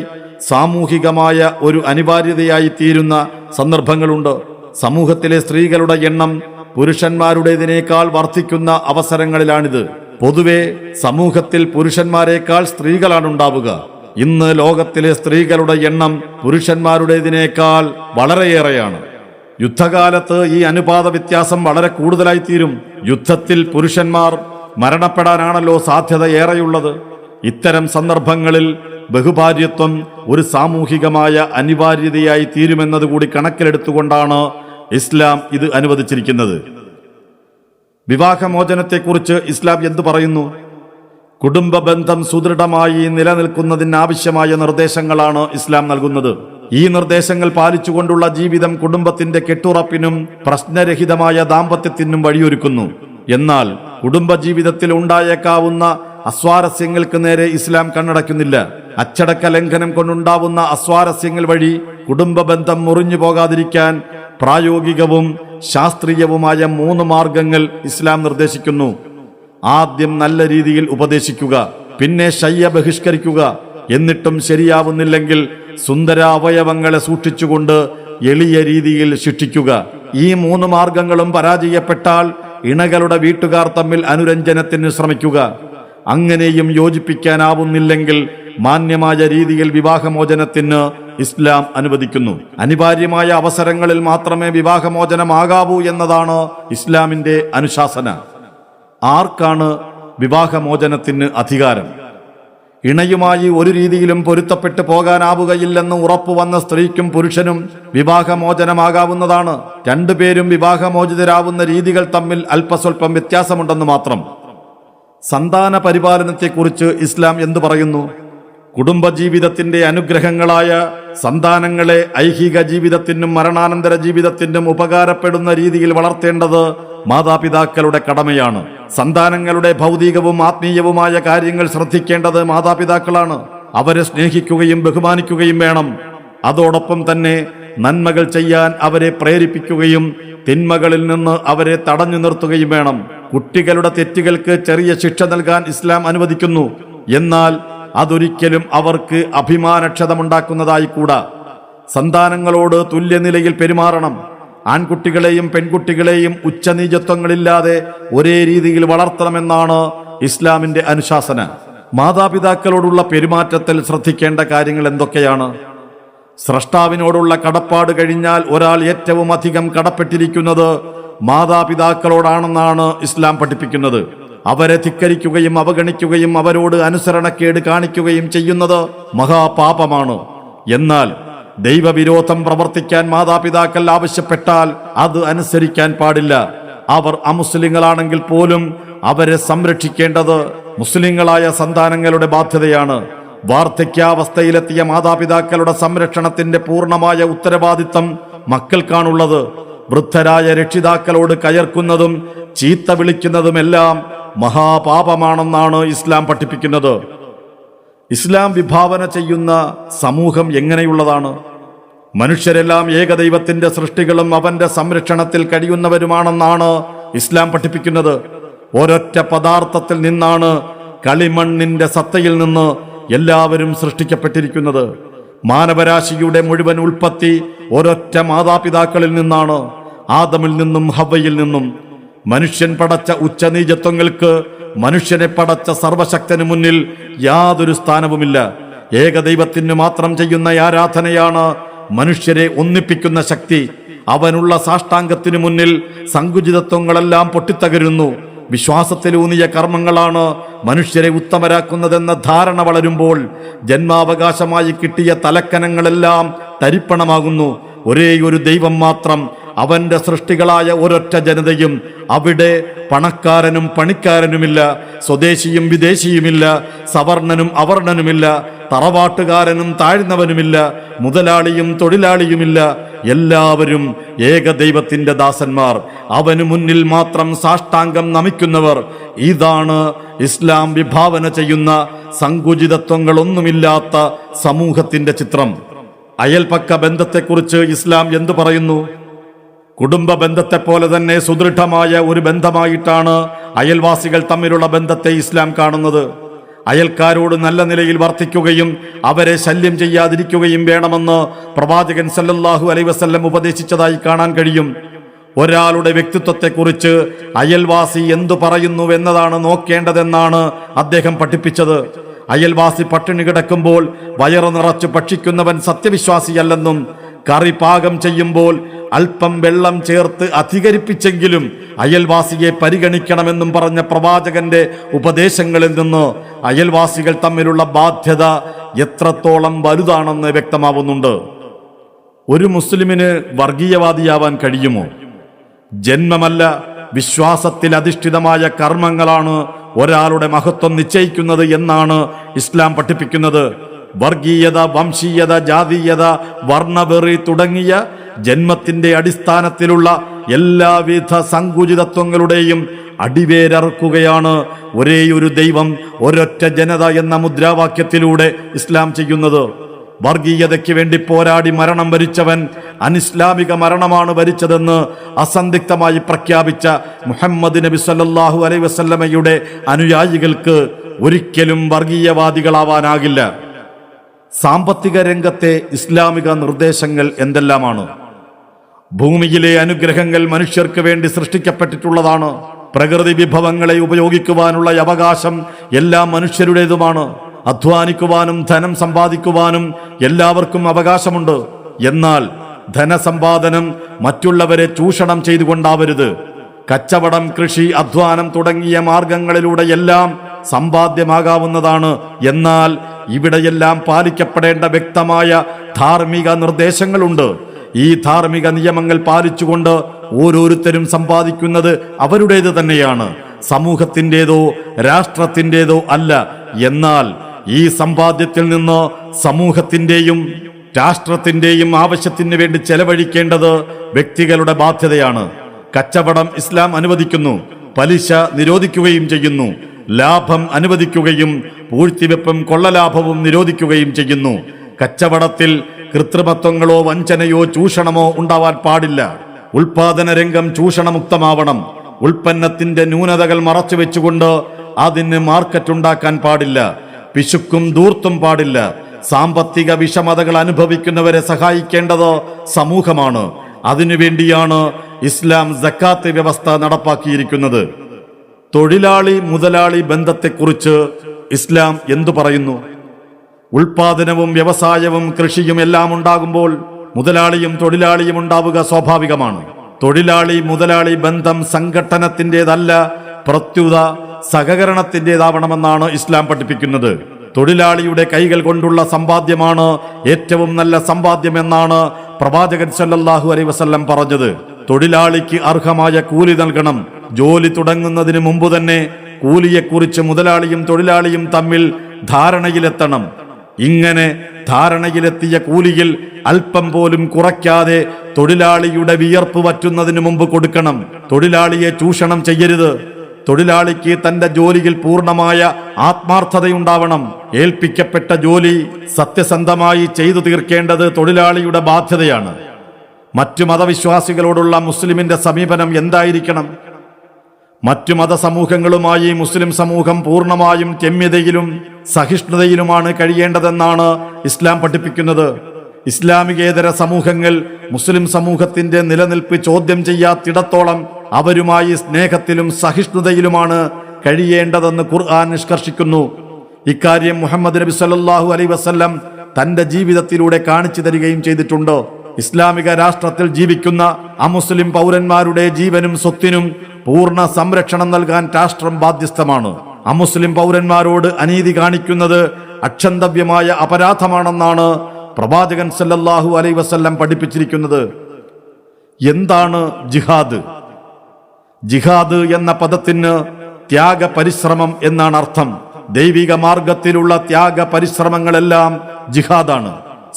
സാമൂഹികമായ ഒരു അനിവാര്യതയായി തീരുന്ന സന്ദർഭങ്ങളുണ്ട്. സമൂഹത്തിലെ സ്ത്രീകളുടെ എണ്ണം പുരുഷന്മാരുടേതിനേക്കാൾ വർദ്ധിക്കുന്ന അവസരങ്ങളിലാണിത്. പൊതുവെ സമൂഹത്തിൽ പുരുഷന്മാരെക്കാൾ സ്ത്രീകളാണുണ്ടാവുക. ഇന്ന് ലോകത്തിലെ സ്ത്രീകളുടെ എണ്ണം പുരുഷന്മാരുടേതിനേക്കാൾ വളരെയേറെയാണ്. യുദ്ധകാലത്ത് ഈ അനുപാത വ്യത്യാസം വളരെ കൂടുതലായി തീരും. യുദ്ധത്തിൽ പുരുഷന്മാർ മരണപ്പെടാനാണല്ലോ സാധ്യത ഏറെയുള്ളത്. ഇത്തരം സന്ദർഭങ്ങളിൽ ബഹുഭാര്യത്വം ഒരു സാമൂഹികമായ അനിവാര്യതയായി തീരുമെന്നതുകൂടി കണക്കിലെടുത്തുകൊണ്ടാണ് ഇസ്ലാം ഇത് അനുവദിച്ചിരിക്കുന്നത്. വിവാഹമോചനത്തെക്കുറിച്ച് ഇസ്ലാം എന്തു പറയുന്നു? കുടുംബ ബന്ധം സുദൃഢമായി നിലനിൽക്കുന്നതിനാവശ്യമായ നിർദ്ദേശങ്ങളാണ് ഇസ്ലാം നൽകുന്നത്. ഈ നിർദ്ദേശങ്ങൾ പാലിച്ചുകൊണ്ടുള്ള ജീവിതം കുടുംബത്തിന്റെ കെട്ടുറപ്പിനും പ്രശ്നരഹിതമായ ദാമ്പത്യത്തിനും വഴിയൊരുക്കുന്നു. എന്നാൽ കുടുംബജീവിതത്തിൽ ഉണ്ടായേക്കാവുന്ന അസ്വാരസ്യങ്ങൾക്ക് നേരെ ഇസ്ലാം കണ്ണടയ്ക്കുന്നില്ല. അച്ചടക്ക ലംഘനം കൊണ്ടുണ്ടാവുന്ന അസ്വാരസ്യങ്ങൾ വഴി കുടുംബ ബന്ധം മുറിഞ്ഞു പോകാതിരിക്കാൻ പ്രായോഗികവും ശാസ്ത്രീയവുമായ 3 മാർഗങ്ങൾ ഇസ്ലാം നിർദ്ദേശിക്കുന്നു. ആദ്യം നല്ല രീതിയിൽ ഉപദേശിക്കുക, പിന്നെ ശയ്യ ബഹിഷ്കരിക്കുക, എന്നിട്ടും ശരിയാവുന്നില്ലെങ്കിൽ സുന്ദര അവയവങ്ങളെ സൂക്ഷിച്ചുകൊണ്ട് എളിയ രീതിയിൽ ശിക്ഷിക്കുക. ഈ 3 മാർഗങ്ങളും പരാജയപ്പെട്ടാൽ ഇണകളുടെ വീട്ടുകാർ തമ്മിൽ അനുരഞ്ജനത്തിന് ശ്രമിക്കുക. അങ്ങനെയും യോജിപ്പിക്കാനാവുന്നില്ലെങ്കിൽ മാന്യമായ രീതിയിൽ വിവാഹമോചനത്തിന് ഇസ്ലാം അനുവദിക്കുന്നു. അനിവാര്യമായ അവസരങ്ങളിൽ മാത്രമേ വിവാഹമോചനമാകാവൂ എന്നതാണ് ഇസ്ലാമിന്റെ അനുശാസന. ആർക്കാണ് വിവാഹമോചനത്തിന് അധികാരം? ഇണയുമായി ഒരു രീതിയിലും പൊരുത്തപ്പെട്ടു പോകാനാവുകയില്ലെന്ന് ഉറപ്പുവന്ന സ്ത്രീക്കും പുരുഷനും വിവാഹമോചനമാകാവുന്നതാണ്. രണ്ടുപേരും വിവാഹമോചിതരാവുന്ന രീതികൾ തമ്മിൽ അല്പസ്വല്പം വ്യത്യാസമുണ്ടെന്ന് മാത്രം. സന്താന പരിപാലനത്തെക്കുറിച്ച് ഇസ്ലാം എന്തു പറയുന്നു? കുടുംബജീവിതത്തിന്റെ അനുഗ്രഹങ്ങളായ സന്താനങ്ങളെ ഐഹിക ജീവിതത്തിനും മരണാനന്തര ജീവിതത്തിനും ഉപകാരപ്പെടുന്ന രീതിയിൽ വളർത്തേണ്ടത് മാതാപിതാക്കളുടെ കടമയാണ്. സന്താനങ്ങളുടെ ഭൗതികവും ആത്മീയവുമായ കാര്യങ്ങൾ ശ്രദ്ധിക്കേണ്ടത് മാതാപിതാക്കളാണ്. അവരെ സ്നേഹിക്കുകയും ബഹുമാനിക്കുകയും വേണം. അതോടൊപ്പം തന്നെ നന്മകൾ ചെയ്യാൻ അവരെ പ്രേരിപ്പിക്കുകയും തിന്മകളിൽ നിന്ന് അവരെ തടഞ്ഞു നിർത്തുകയും വേണം. കുട്ടികളുടെ തെറ്റുകൾക്ക് ചെറിയ ശിക്ഷ നൽകാൻ ഇസ്ലാം അനുവദിക്കുന്നു. എന്നാൽ അതൊരിക്കലും അവർക്ക് അഭിമാനക്ഷതമുണ്ടാക്കുന്നതായി കൂടാ. സന്താനങ്ങളോട് തുല്യനിലയിൽ പെരുമാറണം. ആൺകുട്ടികളെയും പെൺകുട്ടികളെയും ഉച്ചനീചത്വങ്ങളില്ലാതെ ഒരേ രീതിയിൽ വളർത്തണമെന്നാണ് ഇസ്ലാമിന്റെ അനുശാസന. മാതാപിതാക്കളോടുള്ള പെരുമാറ്റത്തിൽ ശ്രദ്ധിക്കേണ്ട കാര്യങ്ങൾ എന്തൊക്കെയാണ്? സ്രഷ്ടാവിനോടുള്ള കടപ്പാട് കഴിഞ്ഞാൽ ഒരാൾ ഏറ്റവും അധികം കടപ്പെട്ടിരിക്കുന്നത് മാതാപിതാക്കളോടാണെന്നാണ് ഇസ്ലാം പഠിപ്പിക്കുന്നത്. അവരെ ധിക്കരിക്കുകയും അവഗണിക്കുകയും അവരോട് അനുസരണക്കേട് കാണിക്കുകയും ചെയ്യുന്നത് മഹാപാപമാണ്. എന്നാൽ ദൈവവിരോധം പ്രവർത്തിക്കാൻ മാതാപിതാക്കൾ ആവശ്യപ്പെട്ടാൽ അത് അനുസരിക്കാൻ പാടില്ല. അവർ അമുസ്ലിങ്ങളാണെങ്കിൽ പോലും അവരെ സംരക്ഷിക്കേണ്ടത് മുസ്ലിങ്ങളായ സന്താനങ്ങളുടെ ബാധ്യതയാണ്. വാർദ്ധക്യാവസ്ഥയിലെത്തിയ മാതാപിതാക്കളുടെ സംരക്ഷണത്തിന്റെ പൂർണ്ണമായ ഉത്തരവാദിത്തം മക്കൾക്കാണുള്ളത്. വൃദ്ധരായ രക്ഷിതാക്കളോട് കയർക്കുന്നതും ചീത്ത വിളിക്കുന്നതുമെല്ലാം മഹാപാപമാണെന്നാണ് ഇസ്ലാം പഠിപ്പിക്കുന്നത്. ഇസ്ലാം വിഭാവന ചെയ്യുന്ന സമൂഹം എങ്ങനെയുള്ളതാണ്? മനുഷ്യരെല്ലാം ഏകദൈവത്തിന്റെ സൃഷ്ടികളും അവന്റെ സംരക്ഷണത്തിൽ കഴിയുന്നവരുമാണെന്നാണ് ഇസ്ലാം പഠിപ്പിക്കുന്നത്. ഒരൊറ്റ പദാർത്ഥത്തിൽ നിന്നാണ്, കളിമണ്ണിന്റെ സത്തയിൽ നിന്ന് എല്ലാവരും സൃഷ്ടിക്കപ്പെട്ടിരിക്കുന്നത്. മാനവരാശിയുടെ മുഴുവൻ ഉൽപ്പത്തി ഒരൊറ്റ മാതാപിതാക്കളിൽ നിന്നാണ്, ആദമിൽ നിന്നും ഹവ്വയിൽ നിന്നും. മനുഷ്യൻ പടച്ച ഉച്ചനീചത്വങ്ങൾക്ക് മനുഷ്യനെ പടച്ച സർവശക്തന് മുന്നിൽ യാതൊരു സ്ഥാനവുമില്ല. ഏകദൈവത്തിന് മാത്രം ചെയ്യുന്ന ആരാധനയാണ് മനുഷ്യരെ ഒന്നിപ്പിക്കുന്ന ശക്തി. അവനുള്ള സാഷ്ടാംഗത്തിനു മുന്നിൽ സങ്കുചിതത്വങ്ങളെല്ലാം പൊട്ടിത്തകരുന്നു. വിശ്വാസത്തിലൂന്നിയ കർമ്മങ്ങളാണ് മനുഷ്യരെ ഉത്തമരാക്കുന്നതെന്ന ധാരണ വളരുമ്പോൾ ജന്മാവകാശമായി കിട്ടിയ തലക്കനങ്ങളെല്ലാം തരിപ്പണമാകുന്നു. ഒരേയൊരു ദൈവം മാത്രം, അവന്റെ സൃഷ്ടികളായ ഒരൊറ്റ ജനതയും. അവിടെ പണക്കാരനും പണിക്കാരനുമില്ല, സ്വദേശിയും വിദേശിയുമില്ല, സവർണനും അവർണനുമില്ല, തറവാട്ടുകാരനും താഴ്ന്നവനുമില്ല, മുതലാളിയും തൊഴിലാളിയുമില്ല. എല്ലാവരും ഏകദൈവത്തിന്റെ ദാസന്മാർ, അവനു മുന്നിൽ മാത്രം സാഷ്ടാംഗം നമിക്കുന്നവർ. ഇതാണ് ഇസ്ലാം വിഭാവന ചെയ്യുന്ന സങ്കുചിതത്വങ്ങളൊന്നുമില്ലാത്ത സമൂഹത്തിന്റെ ചിത്രം. അയൽപക്ക ബന്ധത്തെക്കുറിച്ച് ഇസ്ലാം എന്തു പറയുന്നു? കുടുംബ ബന്ധത്തെപ്പോലെ തന്നെ സുദൃഢമായ ഒരു ബന്ധമായിട്ടാണ് അയൽവാസികൾ തമ്മിലുള്ള ബന്ധത്തെ ഇസ്ലാം കാണുന്നത്. അയൽക്കാരോട് നല്ല നിലയിൽ വർത്തിക്കുകയും അവരെ ശല്യം ചെയ്യാതിരിക്കുകയും വേണമെന്ന് പ്രവാചകൻ സല്ലല്ലാഹു അലൈഹി വസല്ലം ഉപദേശിച്ചതായി കാണാൻ കഴിയും. ഒരാളുടെ വ്യക്തിത്വത്തെക്കുറിച്ച് അയൽവാസി എന്തു പറയുന്നു എന്നതാണ് നോക്കേണ്ടതെന്നാണ് അദ്ദേഹം പഠിപ്പിച്ചത്. അയൽവാസി പട്ടിണി കിടക്കുമ്പോൾ വയറു നിറച്ചു ഭക്ഷിക്കുന്നവൻ സത്യവിശ്വാസിയല്ലെന്നും, കറി പാകം ചെയ്യുമ്പോൾ അല്പം വെള്ളം ചേർത്ത് അധികരിപ്പിച്ചെങ്കിലും അയൽവാസിയെ പരിഗണിക്കണമെന്നും പറഞ്ഞ പ്രവാചകന്റെ ഉപദേശങ്ങളിൽ നിന്ന് അയൽവാസികൾ തമ്മിലുള്ള ബാധ്യത എത്രത്തോളം വലുതാണെന്ന് വ്യക്തമാവുന്നുണ്ട്. ഒരു മുസ്ലിമിന് വർഗീയവാദിയാവാൻ കഴിയുമോ? ജന്മമല്ല, വിശ്വാസത്തിൽ അധിഷ്ഠിതമായ കർമ്മങ്ങളാണ് ഒരാളുടെ മഹത്വം നിശ്ചയിക്കുന്നത് എന്നാണ് ഇസ്ലാം പഠിപ്പിക്കുന്നത്. വർഗീയത, വംശീയത, ജാതീയത, വർണ്ണവെറി തുടങ്ങിയ ജന്മത്തിന്റെ അടിസ്ഥാനത്തിലുള്ള എല്ലാവിധ സങ്കുചിതത്വങ്ങളുടെയും അടിവേരറുക്കുകയാണ് ഒരേയൊരു ദൈവം, ഒരൊറ്റ ജനത എന്ന മുദ്രാവാക്യത്തിലൂടെ ഇസ്ലാം ചെയ്യുന്നത്. വർഗീയതയ്ക്ക് വേണ്ടി പോരാടി മരണം വരിച്ചവൻ അനിസ്ലാമിക മരണമാണ് വരിച്ചതെന്ന് അസന്ദിഗ്ധമായി പ്രഖ്യാപിച്ച മുഹമ്മദ് നബി സല്ലല്ലാഹു അലൈഹി വസല്ലമയുടെ അനുയായികൾക്ക് ഒരിക്കലും വർഗീയവാദികളാവാനാകില്ല. സാമ്പത്തിക രംഗത്തെ ഇസ്ലാമിക നിർദ്ദേശങ്ങൾ എന്തെല്ലാമാണ്? ഭൂമിയിലെ അനുഗ്രഹങ്ങൾ മനുഷ്യർക്ക് വേണ്ടി സൃഷ്ടിക്കപ്പെട്ടിട്ടുള്ളതാണ്. പ്രകൃതി വിഭവങ്ങളെ ഉപയോഗിക്കുവാനുള്ള അവകാശം എല്ലാ മനുഷ്യരുടേതുമാണ്. അധ്വാനിക്കുവാനും ധനം സമ്പാദിക്കുവാനും എല്ലാവർക്കും അവകാശമുണ്ട്. എന്നാൽ ധനസമ്പാദനം മറ്റുള്ളവരെ ചൂഷണം ചെയ്തുകൊണ്ടാവരുത്. കച്ചവടം, കൃഷി, അധ്വാനം തുടങ്ങിയ മാർഗങ്ങളിലൂടെയെല്ലാം സമ്പാദ്യമാകാവുന്നതാണ്. എന്നാൽ ഇവിടെയെല്ലാം പാലിക്കപ്പെടേണ്ട വ്യക്തമായ ധാർമ്മിക നിർദ്ദേശങ്ങളുണ്ട്. ഈ ധാർമ്മിക നിയമങ്ങൾ പാലിച്ചുകൊണ്ട് ഓരോരുത്തരും സമ്പാദിക്കുന്നത് അവരുടേത് തന്നെയാണ്, സമൂഹത്തിൻ്റെതോ രാഷ്ട്രത്തിൻ്റെതോ അല്ല. എന്നാൽ ഈ സമ്പാദ്യത്തിൽ നിന്ന് സമൂഹത്തിൻ്റെയും രാഷ്ട്രത്തിൻ്റെയും ആവശ്യത്തിന് വേണ്ടി ചെലവഴിക്കേണ്ടത് വ്യക്തികളുടെ ബാധ്യതയാണ്. കച്ചവടം ഇസ്ലാം അനുവദിക്കുന്നു, പലിശ നിരോധിക്കുകയും ചെയ്യുന്നു. ലാഭം അനുവദിക്കുകയും പൂഴ്ത്തിവെപ്പും കൊള്ളലാഭവും നിരോധിക്കുകയും ചെയ്യുന്നു. കച്ചവടത്തിൽ കൃത്രിമത്വങ്ങളോ വഞ്ചനയോ ചൂഷണമോ ഉണ്ടാവാൻ പാടില്ല. ഉൽപാദന രംഗം ചൂഷണമുക്തമാവണം. ഉൽപ്പന്നത്തിന്റെ ന്യൂനതകൾ മറച്ചുവെച്ചുകൊണ്ട് അതിന് മാർക്കറ്റ് ഉണ്ടാക്കാൻ പാടില്ല. പിശുക്കും ധൂർത്തും പാടില്ല. സാമ്പത്തിക വിഷമതകൾ അനുഭവിക്കുന്നവരെ സഹായിക്കേണ്ടത് സമൂഹമാണ്. അതിനുവേണ്ടിയാണ് ഇസ്ലാം സക്കാത്ത് വ്യവസ്ഥ നടപ്പാക്കിയിരിക്കുന്നത്. തൊഴിലാളി മുതലാളി ബന്ധത്തെക്കുറിച്ച് ഇസ്ലാം എന്തു പറയുന്നു? ഉൽപാദനവും വ്യവസായവും കൃഷിയും എല്ലാം ഉണ്ടാകുമ്പോൾ മുതലാളിയും തൊഴിലാളിയും ഉണ്ടാവുക സ്വാഭാവികമാണ്. തൊഴിലാളി മുതലാളി ബന്ധം സംഘട്ടനത്തിൻ്റെതല്ല, പ്രത്യുത സഹകരണത്തിൻ്റെതാവണമെന്നാണ് ഇസ്ലാം പഠിപ്പിക്കുന്നത്. തൊഴിലാളിയുടെ കൈകൾ കൊണ്ടുള്ള സമ്പാദ്യമാണ് ഏറ്റവും നല്ല സമ്പാദ്യമെന്നാണ് പ്രവാചകൻ സല്ലല്ലാഹു അലൈഹി വസല്ലം പറഞ്ഞത്. തൊഴിലാളിക്ക് അർഹമായ കൂലി നൽകണം. ജോലി തുടങ്ങുന്നതിന് മുമ്പ് തന്നെ കൂലിയെക്കുറിച്ച് മുതലാളിയും തൊഴിലാളിയും തമ്മിൽ ധാരണയിലെത്തണം. ഇങ്ങനെ ധാരണയിലെത്തിയ കൂലിയിൽ അല്പം പോലും കുറയ്ക്കാതെ തൊഴിലാളിയുടെ വിയർപ്പ് വറ്റുന്നതിന് മുമ്പ് കൊടുക്കണം. തൊഴിലാളിയെ ചൂഷണം ചെയ്യരുത്. തൊഴിലാളിക്ക് തന്റെ ജോലിയിൽ പൂർണ്ണമായ ആത്മാർത്ഥതയുണ്ടാവണം. ഏൽപ്പിക്കപ്പെട്ട ജോലി സത്യസന്ധമായി ചെയ്തു തീർക്കേണ്ടത് തൊഴിലാളിയുടെ ബാധ്യതയാണ്. മറ്റു മതവിശ്വാസികളോടുള്ള മുസ്ലിമിന്റെ സമീപനം എന്തായിരിക്കണം? മറ്റു മതസമൂഹങ്ങളുമായി മുസ്ലിം സമൂഹം പൂർണ്ണമായും രമ്യതയിലും സഹിഷ്ണുതയിലുമാണ് കഴിയേണ്ടതെന്നാണ് ഇസ്ലാം പഠിപ്പിക്കുന്നത്. ഇസ്ലാമികേതര സമൂഹങ്ങൾ മുസ്ലിം സമൂഹത്തിന്റെ നിലനിൽപ്പ് ചോദ്യം ചെയ്യാത്തിടത്തോളം അവരുമായി സ്നേഹത്തിലും സഹിഷ്ണുതയിലുമാണ് കഴിയേണ്ടതെന്ന് ഖുർആൻ നിഷ്കർഷിക്കുന്നു. ഇക്കാര്യം മുഹമ്മദ് നബി സല്ലല്ലാഹു അലൈഹി വസല്ലം തന്റെ ജീവിതത്തിലൂടെ കാണിച്ചു തരികയും ചെയ്തിട്ടുണ്ട്. ഇസ്ലാമിക രാഷ്ട്രത്തിൽ ജീവിക്കുന്ന അമുസ്ലിം പൗരന്മാരുടെ ജീവനും സ്വത്തിനും പൂർണ്ണ സംരക്ഷണം നൽകാൻ രാഷ്ട്രം ബാധ്യസ്ഥമാണ്. അമുസ്ലിം പൗരന്മാരോട് അനീതി കാണിക്കുന്നത് അക്ഷന്തവ്യമായ അപരാധമാണെന്നാണ് പ്രവാചകൻ സല്ലല്ലാഹു അലൈഹി വസല്ലം പഠിപ്പിച്ചിരിക്കുന്നത്. എന്താണ് ജിഹാദ്? ജിഹാദ് എന്ന പദത്തിന് ത്യാഗ പരിശ്രമം എന്നാണ് അർത്ഥം. ദൈവിക മാർഗത്തിലുള്ള ത്യാഗ പരിശ്രമങ്ങളെല്ലാം ജിഹാദാണ്.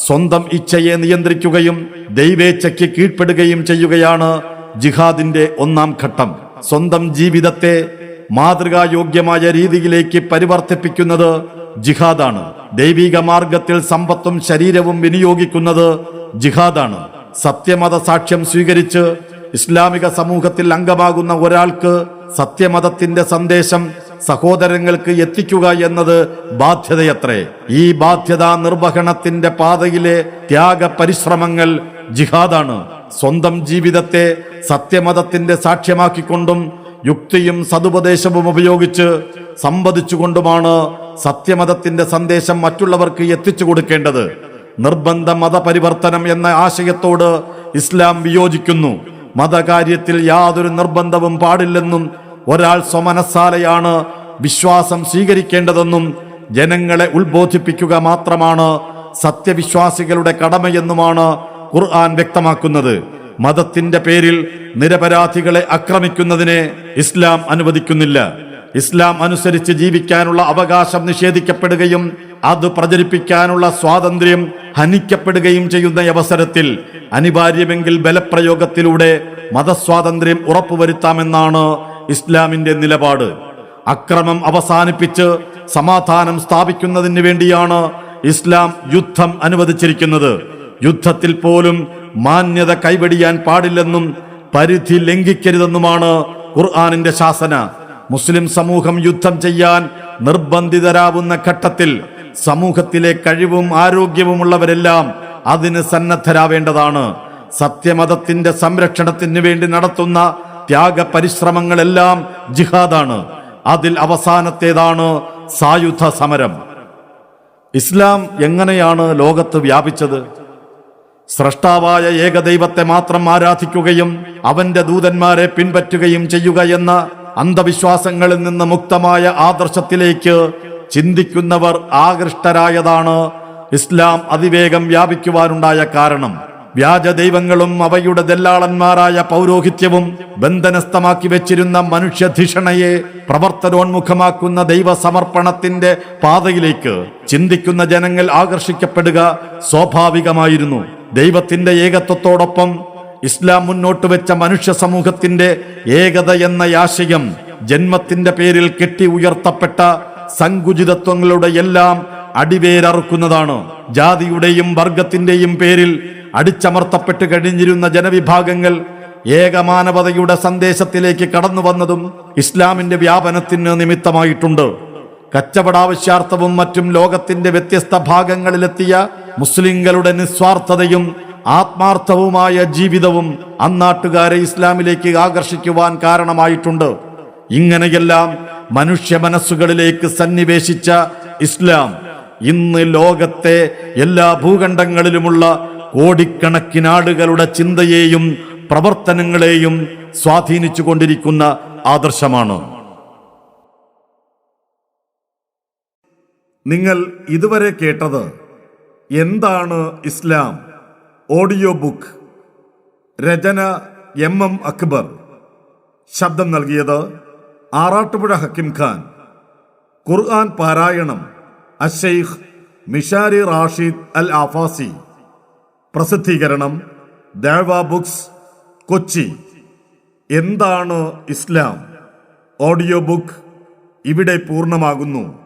സ്വന്തം ഇച്ഛയെ നിയന്ത്രിക്കുകയും ദൈവേച്ഛയ്ക്ക് കീഴ്പ്പെടുകയും ചെയ്യുകയാണ് ജിഹാദിന്റെ ഒന്നാം ഘട്ടം. സ്വന്തം ജീവിതത്തെ മാതൃകായോഗ്യമായ രീതിയിലേക്ക് പരിവർത്തിപ്പിക്കുന്നത് ജിഹാദാണ്. ദൈവിക മാർഗത്തിൽ സമ്പത്തും ശരീരവും വിനിയോഗിക്കുന്നത് ജിഹാദാണ്. സത്യമത സാക്ഷ്യം സ്വീകരിച്ച് ഇസ്ലാമിക സമൂഹത്തിൽ അംഗമാകുന്ന ഒരാൾക്ക് സത്യമതത്തിന്റെ സന്ദേശം സഹോദരങ്ങൾക്ക് എത്തിക്കുക എന്നത് ബാധ്യതയത്രേ. ഈ ബാധ്യതാ നിർവഹണത്തിന്റെ പാതയിലെ ത്യാഗ പരിശ്രമങ്ങൾ ജിഹാദാണ്. സ്വന്തം ജീവിതത്തെ സത്യമതത്തിന്റെ സാക്ഷ്യമാക്കിക്കൊണ്ടും യുക്തിയും സതുപദേശവും ഉപയോഗിച്ച് സംവദിച്ചുകൊണ്ടുമാണ് സത്യമതത്തിന്റെ സന്ദേശം മറ്റുള്ളവർക്ക് എത്തിച്ചു കൊടുക്കേണ്ടത്. നിർബന്ധ മതപരിവർത്തനം എന്ന ആശയത്തോട് ഇസ്ലാം വിയോജിക്കുന്നു. മതകാര്യത്തിൽ യാതൊരു നിർബന്ധവും പാടില്ലെന്നും ഒരാൾ സ്വമനസ്സാലെയാണ് വിശ്വാസം സ്വീകരിക്കേണ്ടതെന്നും ജനങ്ങളെ ഉത്ബോധിപ്പിക്കുക മാത്രമാണ് സത്യവിശ്വാസികളുടെ കടമയെന്നുമാണ് ഖുർആൻ വ്യക്തമാക്കുന്നത്. മതത്തിന്റെ പേരിൽ നിരപരാധികളെ ആക്രമിക്കുന്നതിനെ ഇസ്ലാം അനുവദിക്കുന്നില്ല. ഇസ്ലാം അനുസരിച്ച് ജീവിക്കാനുള്ള അവകാശം നിഷേധിക്കപ്പെടുകയും അത് പ്രചരിപ്പിക്കാനുള്ള സ്വാതന്ത്ര്യം ഹനിക്കപ്പെടുകയും ചെയ്യുന്ന അവസരത്തിൽ അനിവാര്യമെങ്കിൽ ബലപ്രയോഗത്തിലൂടെ മതസ്വാതന്ത്ര്യം ഉറപ്പുവരുത്താമെന്നാണ് ഇസ്ലാമിന്റെ നിലപാട്. അക്രമം അവസാനിപ്പിച്ച് സമാധാനം സ്ഥാപിക്കുന്നതിന് വേണ്ടിയാണ് ഇസ്ലാം യുദ്ധം അനുവദിച്ചിരിക്കുന്നത്. യുദ്ധത്തിൽ പോലും മാന്യത കൈവെടിയാൻ പാടില്ലെന്നും പരിധി ലംഘിക്കരുതെന്നുമാണ് ഖുർആനിന്റെ ശാസന. മുസ്ലിം സമൂഹം യുദ്ധം ചെയ്യാൻ നിർബന്ധിതരാവുന്ന ഘട്ടത്തിൽ സമൂഹത്തിലെ കഴിവും ആരോഗ്യവുമുള്ളവരെല്ലാം അതിന് സന്നദ്ധരാവേണ്ടതാണ്. സത്യമതത്തിന്റെ സംരക്ഷണത്തിന് വേണ്ടി നടത്തുന്ന ത്യാഗ പരിശ്രമങ്ങളെല്ലാം ജിഹാദാണ്. അതിൽ അവസാനത്തേതാണ് സായുധ സമരം. ഇസ്ലാം എങ്ങനെയാണ് ലോകത്ത് വ്യാപിച്ചത്? സ്രഷ്ടാവായ ഏകദൈവത്തെ മാത്രം ആരാധിക്കുകയും അവന്റെ ദൂതന്മാരെ പിൻപറ്റുകയും ചെയ്യുക എന്ന അന്ധവിശ്വാസങ്ങളിൽ നിന്ന് മുക്തമായ ആദർശത്തിലേക്ക് ചിന്തിക്കുന്നവർ ആകൃഷ്ടരായതാണ് ഇസ്ലാം അതിവേഗം വ്യാപിക്കുവാനുണ്ടായ കാരണം. വ്യാജ ദൈവങ്ങളും അവയുടെ ദല്ലാളന്മാരായ പൗരോഹിത്യവും ബന്ധനസ്ഥമാക്കി വെച്ചിരുന്ന മനുഷ്യധിഷണയെ പ്രവർത്തനോന്മുഖമാക്കുന്ന ദൈവസമർപ്പണത്തിന്റെ പാതയിലേക്ക് ചിന്തിക്കുന്ന ജനങ്ങൾ ആകർഷിക്കപ്പെടുക സ്വാഭാവികമായിരുന്നു. ദൈവത്തിന്റെ ഏകത്വത്തോടൊപ്പം ഇസ്ലാം മുന്നോട്ട് വെച്ച മനുഷ്യ സമൂഹത്തിന്റെ ഏകത എന്ന ആശയം ജന്മത്തിന്റെ പേരിൽ കെട്ടി ഉയർത്തപ്പെട്ട സങ്കുചിതത്വങ്ങളുടെ എല്ലാം അടിവേരറുക്കുന്നതാണ്. ജാതിയുടെയും വർഗത്തിന്റെയും പേരിൽ അടിച്ചമർത്തപ്പെട്ട് കഴിഞ്ഞിരുന്ന ജനവിഭാഗങ്ങൾ ഏകമാനവതയുടെ സന്ദേശത്തിലേക്ക് കടന്നു വന്നതും ഇസ്ലാമിന്റെ വ്യാപനത്തിന് നിമിത്തമായിട്ടുണ്ട്. കച്ചവടാവശ്യാർത്ഥവും മറ്റും ലോകത്തിന്റെ വ്യത്യസ്ത ഭാഗങ്ങളിലെത്തിയ മുസ്ലിങ്ങളുടെ നിസ്വാർത്ഥതയും ആത്മാർത്ഥവുമായ ജീവിതവും അന്നാട്ടുകാരെ ഇസ്ലാമിലേക്ക് ആകർഷിക്കുവാൻ കാരണമായിട്ടുണ്ട്. ഇങ്ങനെയെല്ലാം മനുഷ്യ മനസ്സുകളിലേക്ക് സന്നിവേശിച്ച ഇസ്ലാം ഇന്ന് ലോകത്തെ എല്ലാ ഭൂഖണ്ഡങ്ങളിലുമുള്ള കോടിക്കണക്കിന് ആളുകളുടെ ചിന്തയെയും പ്രവർത്തനങ്ങളെയും സ്വാധീനിച്ചു കൊണ്ടിരിക്കുന്ന ആദർശമാണ്. നിങ്ങൾ ഇതുവരെ കേട്ടത് എന്താണ് ഇസ്ലാം ഓഡിയോ ബുക്ക്. രചന MM അക്ബർ. ശബ്ദം നൽകിയത് ആറാട്ടുപുഴ ഹക്കിം ഖാൻ. ഖുർആൻ പാരായണം അശൈഖ് മിഷാരി റാഷിദ് അൽ ആഫാസി. പ്രസിദ്ധീകരണം ദഅവ ബുക്സ്, കൊച്ചി. എന്താണ് ഇസ്ലാം ഓഡിയോ ബുക്ക് ഇവിടെ പൂർണ്ണമാകുന്നു.